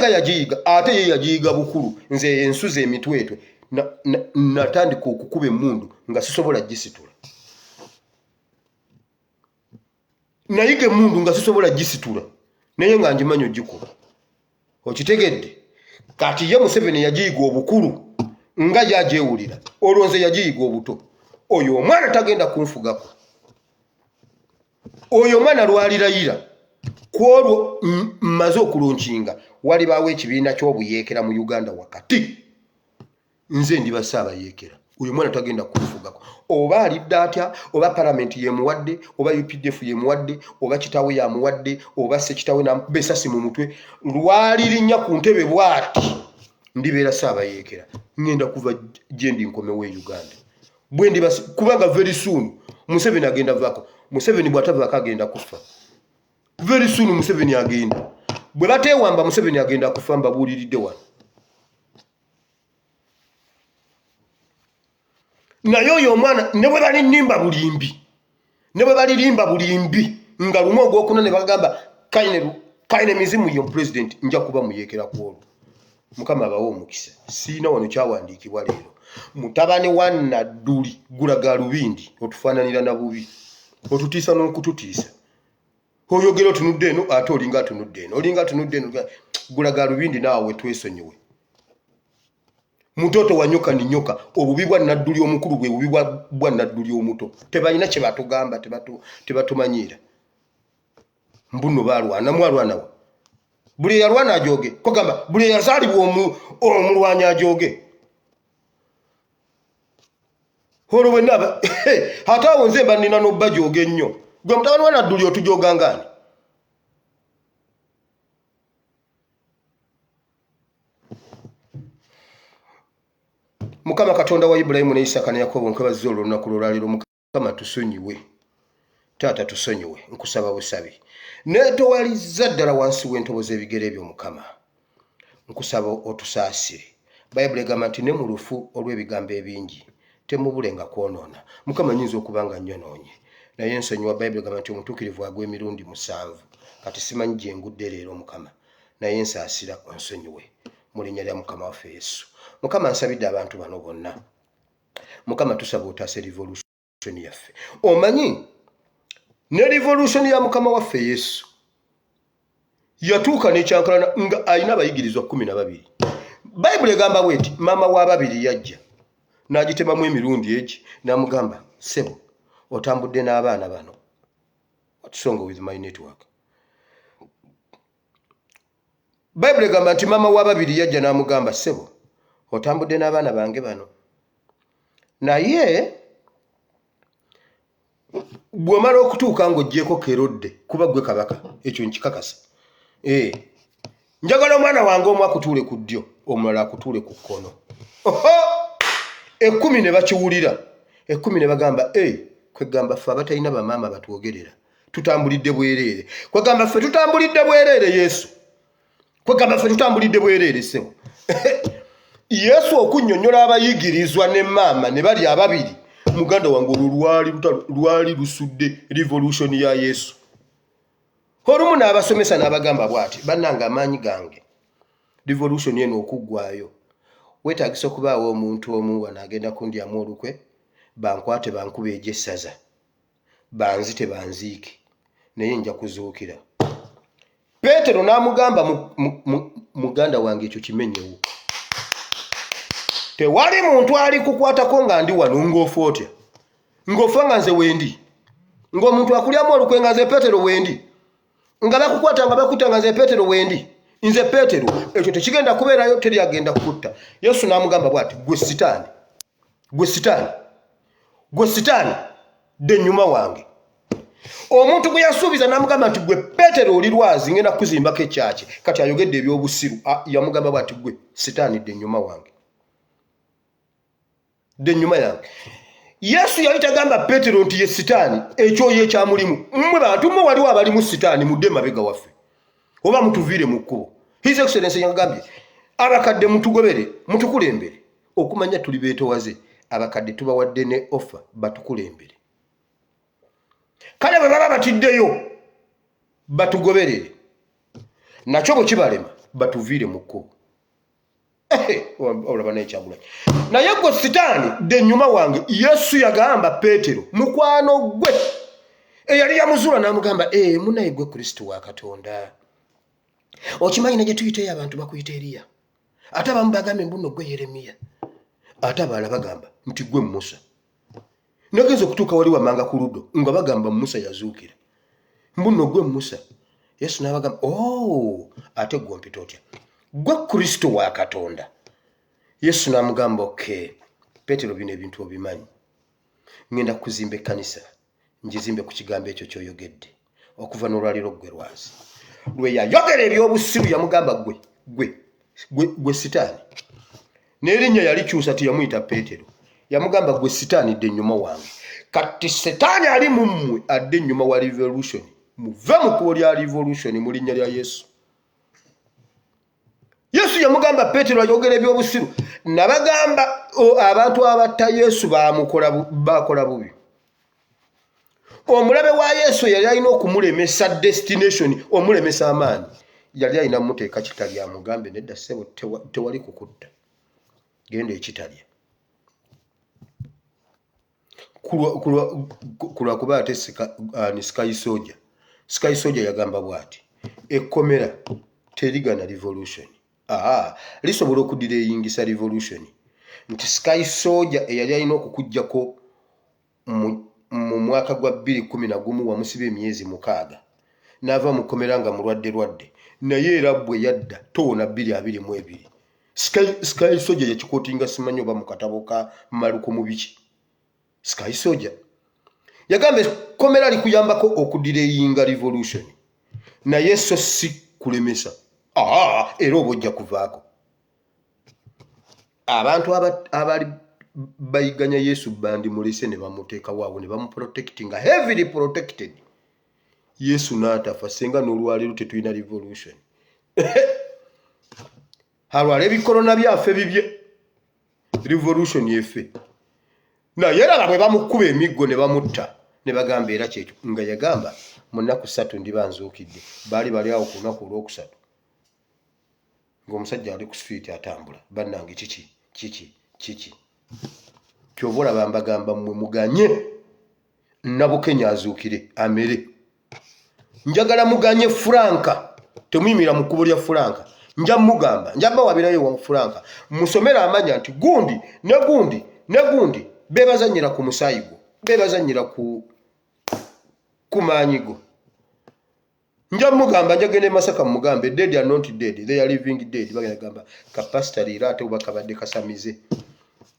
yagiyiga ate ye yagiyiga bukulu nze ensuza emitwetwe natandika okukuba emmundu nga sisobola gisitula nayiga emmundu nga sisobola gisitula naye nga njimanyi ogikuba okitegedde kati ye Museveni yagiyiga obukulu nga yagyewulira olwo nze yagiyiga obuto oyo omwana tagenda kunfugako oyo omwana lwalirayira kwolwo mmaze okulonkinga wali bawe ekibiina ky'obuyeekera mu Uganda wakati nze ndiba Ssaabayeekera uyu mwana tagenda kufugako oba alidde atya oba palamenti yemuwadde oba UPDF yemuwadde oba kitawe yamuwadde oba sekitawe na besasi mu mutwe lwali linnya ku ntebe bwati ndibeera Ssaabayeekera ngenda kuva gyendi nkomewo e Uganda bwe ndiba kubanga very soon Museveni agenda vako Museveni bw'atavaako agenda kufa very soon Museveni agenda bwe bateewamba Museveni agenda kufa mbabuuliridde wano naye oyo omwana ne bwe balirimba bulimbi nga lumu ogwokuna ne bagamba kaine mizimu yo president nja kuba muyeekera kwolwo Mukama abawo omukisa siina wano kyawandiikibwa leero mutabani wa Nadduli gulaga lubindi otufaananira na bubi otutiisa n'okututiisa oyogera otunudde eno ate olinga atunudde eno gulaga lubindi naawe twesonyiwe mutoto wa nyoka ni nyoka obubi bwa Nadduli omukulu bwe bubi bwa Nadduli omuto tebalina kye batugamba tebatumanyiira mbuno balwana mwalwanawo buli yalwana ajoge kogamba buli yazaalibwa omulwanya ajoge holo wenaba hatawo nze mba nina n'obba joge nnyo gwe mutabani wa Nadduli otujoga ngani Mukama Katonda wa Ibrahimu ne Isaka ne Yakobo nkwebaziza olunaku lw'olwaleero Mukama tusonyiwe taata tusonyiwe nkusaba busabi netowaliza ddala wansi w'entobo z'ebigere ebyo Mukama nkusaba otusaasire Bayibuli egamba nti ne mu lufu olw'ebigambo ebingi temubulenga kwonoona Mukama nyinza okubanga nnyonoonye naye ensonyiwa Bayibuli egamba nti omutuukirivu agwa emirundi 7 kati simanyi gye ngudde leero Mukama naye nsaasira onsonyiwe mu linnya lya Mukama waffe Yesu Mukama nsabidde abantu bano bonna Mukama tusaba otaase revolution yaffe omanyi ne revolution ya Mukama waffe Yesu yatuuka n'ekyankalana nga alina abayigirizwa 12 Bayibuli egamba bweti maama wa babiri yajja n'agitemamu emirundi egi n'amugamba sebo otambudde n'abaana bano what's wrong with my network Bayibuli egamba nti maama wa babiri yajja n'amugamba sebo otambudde n'abaana bange bano naye bw'omala okutuuka ng'oggyeko Kerodde kuba gwe kabaka ekyo nkikakasa njagala omwana wange omu akutuule ku ddyo omulala akutuule ku kkono 10 ne bakiwulira 10 ne bagamba kwegamba ffe abatalina bamaama batwogerera tutambulidde bwereere kwegamba ffe tutambulidde bwereere Yesu kwegamba ffe tutambulidde bwereere sebo Yesu okunnyonnyola abayigirizwa ne maama ne bali ababiri muganda wange lwali lusudde revolution ya Yesu olumu n'abasomesa n'abagamba bwati bannanga amaanyi gange revolution eno okuggwayo weetaagisa okubaawo omuntu omu wano agenda kundyamu olukwe bankwate bankuba egy'essaza banzite banziike naye nja kuzuukira Peetero n'amugamba muganda wange ekyo kimenyewo tewali muntu ali kukwatako nga ndi wano ng'ofa otya ng'ofa nga nze wendi ng'omuntu akulyamu olukwe nga nze Peetero wendi nga bakukwata nga bakutta nga nze Peetero wendi nze Peetero ekyo tekigenda kubeerayo teri agenda kukutta Yesu n'amugamba bw'ati gwe sitaani dde ennyuma wange omuntu gwe yasuubiza n'amugamba nti gwe Peetero oli lwazi ngenda kukuzimbako ekyaki kati ayogedde ebyobusiru yamugamba bw'ati gwe sitaani dde ennyuma wange dde ennyuma yange Yesu yali tagamba Peetero nti ye sitaani ekyoyo ekyamulimu mmwe bantu mmwe waliwo abalimu sitaani mudde mabega waffe oba mutuviire mu kkubo His Excellency yagambye abakadde mutugobere mutukulembere okumanya tuli beetowaze abakadde tubawadde ne offer batukulembere kale bwe baba batiddeyo batugoberere nakyo bwe kibalema batuviire mu kkubo olaba n'ekyagulanyi naye gwe sitaani dde ennyuma wange Yesu yagamba Peetero mukwano gwe eyali yamuzuula n'amugamba munaye gwe Kristo wa Katonda okimanyi ne gye tuyiteyo abantu bakuyita Eriya ate abamu bagambye mbuno gwe Yeremiya ate abalala bagamba nti gwe Musa nagenza okutuuka wali wamanga ku luddo nga bagamba Musa yazuukira mbuno gwe Musa Yesu n'abagamba ate gwe ompita otya gwe Kristo wa Katonda. Yesu n'amugamba okay Petero bino ebintu obimanyi ngenda kuzimba ekkanisa njizimbe ku kigambo ekyo ky'oyogedde okuva n'olwaliro gwe lwazi. Lwe yayogera ebyobusiru yamugamba gwe sitaani n'erinnya yalikyusa tiyamuyita Petero yamugamba gwe sitaani dde ennyuma wange. Kati setaani ali mu mmwe adde ennyuma wa revolution muve mu kkubo lya revolution mu linnya lya Yesu. Yesu yamugamba Petero ayogera ebyobusiru nabagamba abantu abatta Yesu bakola bubi. Omulabe wa Yesu yali alina okumulemesa destination omulemesa amaanyi yali alina muteeka kitalya amugambe nedda ssebo tewali kukutta genda ekitalya kulwa kuba ate Sky Soldier yagamba bw'ati ekkomera terigana revolution lisobola okudira eyingisa revolution nti Sky Soldier eyali alina okukujjako mu mwaka gwa 2011 wamusiba emyezi 6 n'ava mu kkomera nga mulwadde naye era bwe yadda toona 2022 Sky Soldier yakikootinga simanyi oba mu katabo ka Maluko mu biki. Sky Soldier yagamba ekkomera likuyambako okudira eyinga revolution naye so si kulemesa era oba ojja kuvaako. Abantu abali bayiganya Yesu bandi mulese ne bamuteeka waawo ne bamuprotecting nga heavily protected. Yesu n'atafa senga n'olwaliro tetulina revolution. Halwala ebikolona byaffe bibye revolution yefe naye era bwe bamukuba emiggo ne bamutta ne bagamba era kyekyo nga yagamba mu nnaku 3 ndiba nzuukidde. Bali awo ku lunaku olwokusatu ng'omusajja ali ku street atambula bannange kiki kyova olaba mbagamba mmwe muganye Nabukenya azuukire amere. Njagala muganye Franka temuyimira mu kkubo lya Franka nja mugamba njaba wabirayo wa Franka musomera amanya nti gundi ne gundi bebazanyira ku musayigo bebazanyira ku maanyigo. Nja mugamba njagene Masaka mugambe dead are not dead they are living dead bagamba kapasita lirate oba kabadde kasamize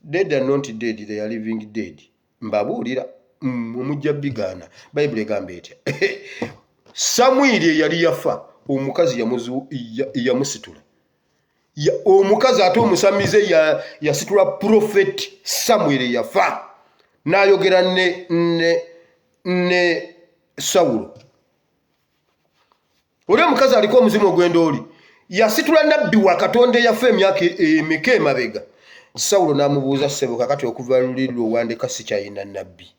dead are not dead they are living dead mbabuulira mumujja bigana Bible egamba etya Samwiri yali yafa omukazi yamusitula omukazi ate omusamize yasitula prophet Samwiri yafa n'ayogera ne Sawulo. Ule mukazi aliko omuzimu ogw'endooli yasitula nabbi wa Katonda yafa emyaka emeka emabega. Sawulo n'amubuuza ssebo kakati okuva luliri lw'owandika sikyayina nabbi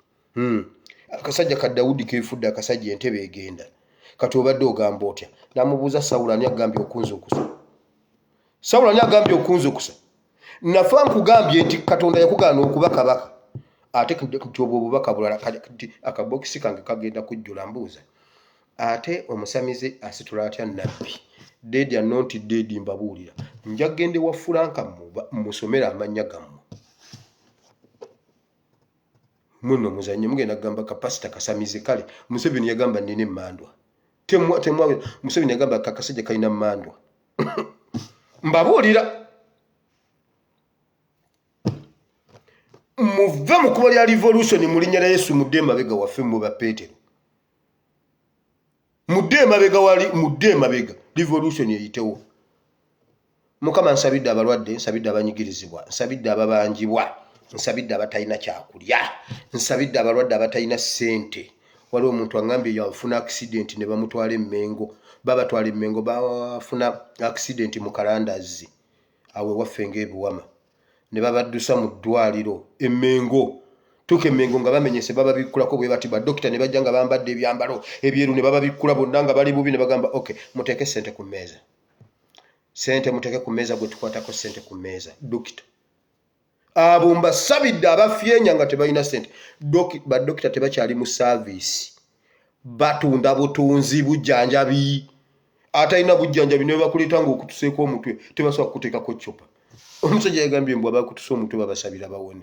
akasajja ka Dawudi keefudde akasajja entebe egenda kati obadde ogamba otya. N'amubuuza Sawulo ani agambye okunzukusa. Sawulo ani agambye okunzukusa. Nafa nkugambye nti Katonda yakugaana okuba kabaka ate nti obwo obubaka bulala akabokisi kange kagenda kujjula mbuuza ate omusamize asitula atya nabbi dead are not dead mbabuulira nja gende wa Franka musomera amanya gammwe muno muzanye mugenda gamba kapasita kasamize kale Museveni yagamba nine mandwa temwa Museveni yagamba kakasajja kalina mandwa mbabuulira muve mu kuba lya revolution mu linnya lya Yesu mudde emabega waffe mu ba Petero mudde emabega revolution eyitewo. Mukama nsabidde abalwadde nsabidde abanyigirizibwa nsabidde ababanjibwa nsabidde abatalina kyakulya nsabidde abalwadde abatalina ssente. Waliwo omuntu angambye yafuna accident ne bamutwala Emmengo babatwala Emmengo bafuna accident mu Kalandazi awe waffe ng'ebiwama ne babaddusa mu ddwaliro Emmengo tuke Emmengo nga bamenyese bababikkulako bwe bati badokita ne bajja nga bambadde ebyambalo ebyeru ne bababikkula bonna nga bali bubi ne bagamba okay muteeke ssente ku mmeeza sente muteeke ku mmeeza gwe tukwatako ssente ku mmeeza dokita abo mbasabidde abafyenya nga tebalina ssente badokita tebakyali mu service batunda butunzi bujjanjabi atalina bujjanjabi ne bakuleeta ng'okutuseeko omutwe tebasobola kukuteekako ccupa. Omusajja yagambye mbw abakutusa omutwe babasabira bawone.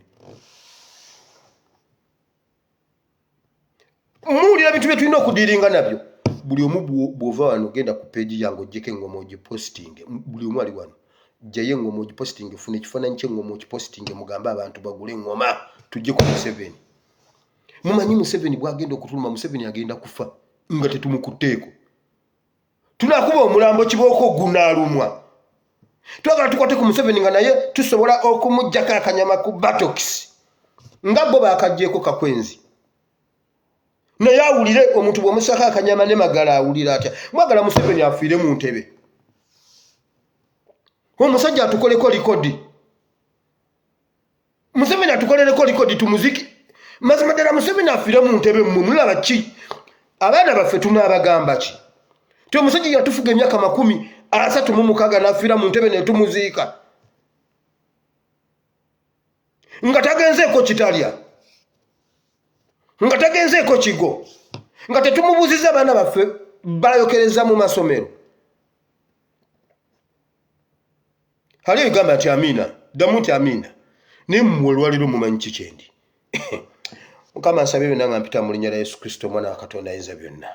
Muwulira bintu bye tulina okudiringa nabyo buli omu bw'ova wano genda ku page yange ojjeko engoma ogiposting buli omu ali wano jjayo engoma ogiposting funa ekifaananyi ky'engoma ogiposting mugambe abantu bagule engoma tujje ku Museveni mumanyi Museveni bw'agenda okutuluma Museveni agenda kufa nga tetumukutteeko tunakuba omulambo kibooko gunaalumwa twagala tukwate ku Museveni nga naye tusobola okumuggyako akanyama ku buttocks nga bo baakaggyeko kakwenzi naye awulire omuntu bw'omusako akanyama ne magala awulira atya mwagala Museveni afiire mu ntebe omusajja atukoleko likodi Museveni atukolereko likodi tumuziki mazima ddala Museveni afiire mu ntebe mmwe mulaba ki abaana baffe tunaabagamba ki ti omusajja yatufuga emyaka 36 n'afiira mu ntebe ne tumuziika nga tagenzeeko kitalya nga tagenzeeko kigo nga tetumubuuziza abaana baffe bayokereza mu masomero ali egamba nti amiina ddamu nti amiina naye mmwe olwaliro mumanyi ki kyendi Mukama nsabye byonna nga mpita mu linnya lya Yesu Kristo omwana wa Katonda ayinza byonna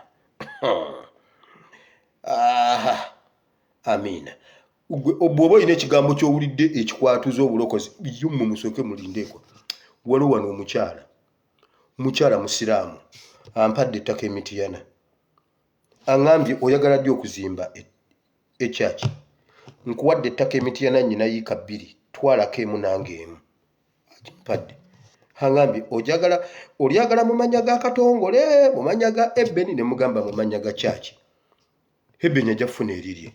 amiina bw'oba olina ekigambo ky'owulidde ekikwatuza obulokozi yo mmwe musooke mulindeeko waliwo wano omukyala musiraamu ampadde ettaka emitiyana aŋŋambye oyagala ddi okuzimba ekyaki nkuwadde ettaka emitiyana nnyina yiika 2 twalako emu nange emu agimpadde aŋŋambye olyagala mu mannya ga Katongole mu mannya ga Ebeni ne mugamba mu mannya ga kyaki Ebeni ajja kufuna erirye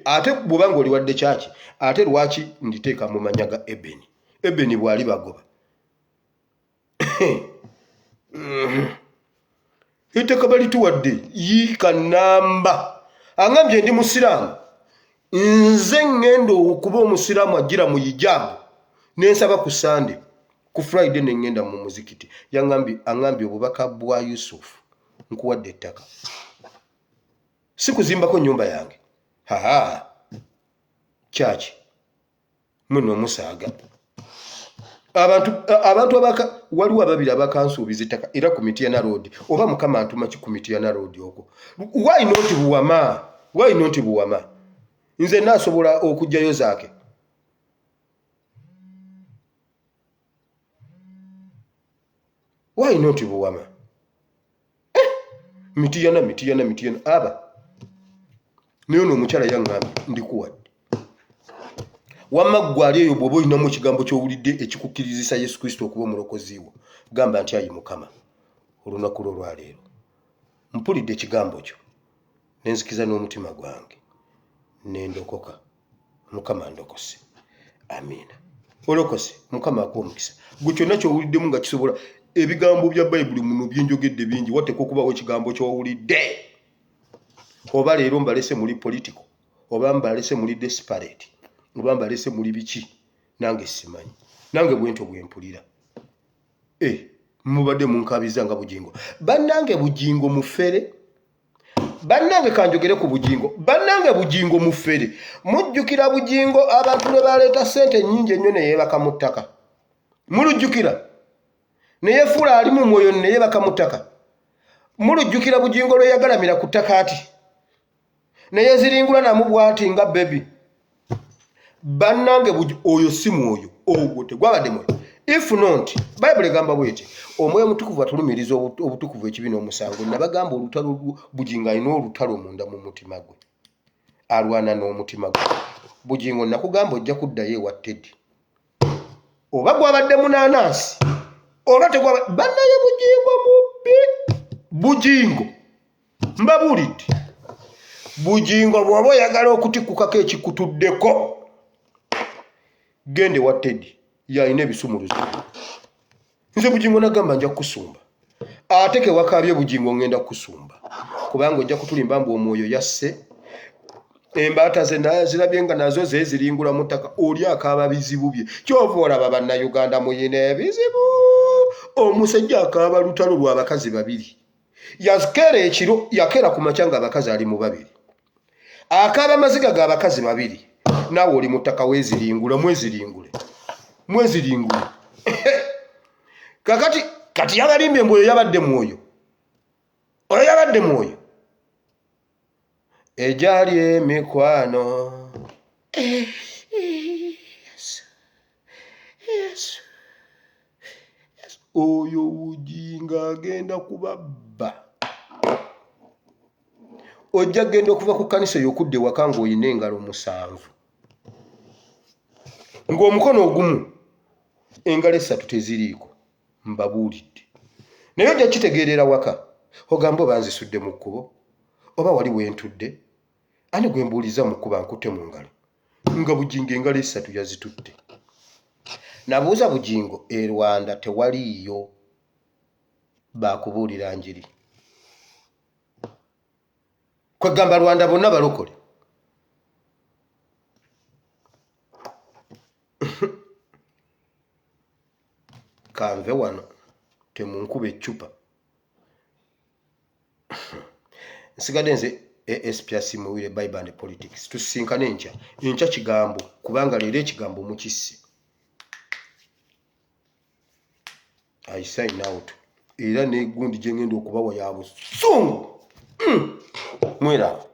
ate bw'oba ng'oliwadde kyaki ate lwaki nditeeka mu mannya ga Ebeni bw'ali bagoba ettaka balituwadde yiika nnamba aŋŋambye ndi musiraamu nze ŋŋenda okuba omusiraamu agira mu hijaabu n'ensaba ku Sande ku Friday ne ŋŋenda mu muzikiti aŋŋambye obubaka bwa Yusufu nkuwadde ettaka si kuzimbako nnyumba yange kyaki mwe n'omusaaga abantu waliwo ababiri abakansuubiza ettaka era ku Mityana Road oba Mukama antuma ki ku Mityana Road okwo why not Buwama nze naasobola okugjayo zaake why not Buwama Mityana aba naye ono omukyala yaŋŋambye ndikuwadde wamma ggwali eyo bw'oba olinamu ekigambo ky'owulidde ekikukkirizisa Yesu Kristo okuba omulokozi wo gamba nti ayi Mukama olunaku lwo lwaleero mpulidde ekigambo kyo nenzikiza n'omutima gwange nendokoka Mukama ndokose amiina olokose Mukama akuwa omukisa gwe kyonna ky'owuliddemu nga kisobola ebigambo bya Bayibuli muno byenjogedde bingi watteko okubawo ekigambo ky'owulidde oba leero mbalese muli political oba mbalese muli desperate oba mbalese muli biki nange simanyi nange bwento bwempulira mubadde munkabiza nga bugingo bannange bugingo mufere bannange kanjogere ku bugingo bannange bugingo mufere mujjukira bugingo abantu ne baleeta ssente nnyingi ennyo ne yeebaka mu ttaka mulujjukira ne yefuula ali mu mwoyo ne yeebaka mu ttaka mulujjukira bugingo lwe yagalamira ku ttaka ati ne yeziringula namu bw'ati nga bebi bannange oyo si mwoyo ogwo tegwabadde mwoyo if not Bible egamba bweti omwoyo omutukuvu atulumiriza obutukuvu ekibi n'omusango nabagamba olutalo bugingo alina olutalo munda mu mutima gwe alwana n'omutima gwe bugingo nakugamba ojja kuddayo ewa Teddy oba gwabadde munanasi oba tegwaba bannaye bugingo mubbi bugingo mbabulidde bugingo bw'oba oyagala okutikkukako ekikutuddeko gende wa Teddy yalina ebisumuluzo nze bugingo nagamba nja kusumba ate ke wakaabye bugingo ngenda kusumba kubanga ojja kutulimba mbu omwoyo yasse embaata ze zirabye nga nazo zeziringula mu ttaka oli akaaba bizibu bye kyova olaba bannayuganda muyina ebizibu omusajja akaaba lutalo lw'abakazi babiri yakeera ekiro yakeera ku makya nga abakazi ali mu babiri akaaba amaziga g'abakazi babiri naawe oli mu ttaka weeziringula mweziringule kati yabalimbye mbu oyo yabadde mwoyo ejali emikwano oyo Bujinga agenda kubabba. Ojja genda okuva ku kanisa ey'okudde waka ng'olina engalo 7 ng'omukono ogumu engalo 3 teziriiko, mbabuulidde. Naye ojja kitegeerera waka ogamba oba nzisudde mu kkubo oba wali wentudde ani gwe mbuuliza mu kkuba nkutte mu ngalo nga Bujinga engalo 3 yazitutte. Nabuuza Bujingo e Rwanda tewaliiyo bakubuulira njiri. Kwegamba Rwanda bonna balokole. Kanve wano temunkuba eccupa. Nsigadde nze ASP Asimuwire Bible and Politics. Tusisinkane enkya kigambo kubanga leero ekigambo mukisse. I sign out. Era n'egundi gye ngenda okubawa ya busungu. Mwera.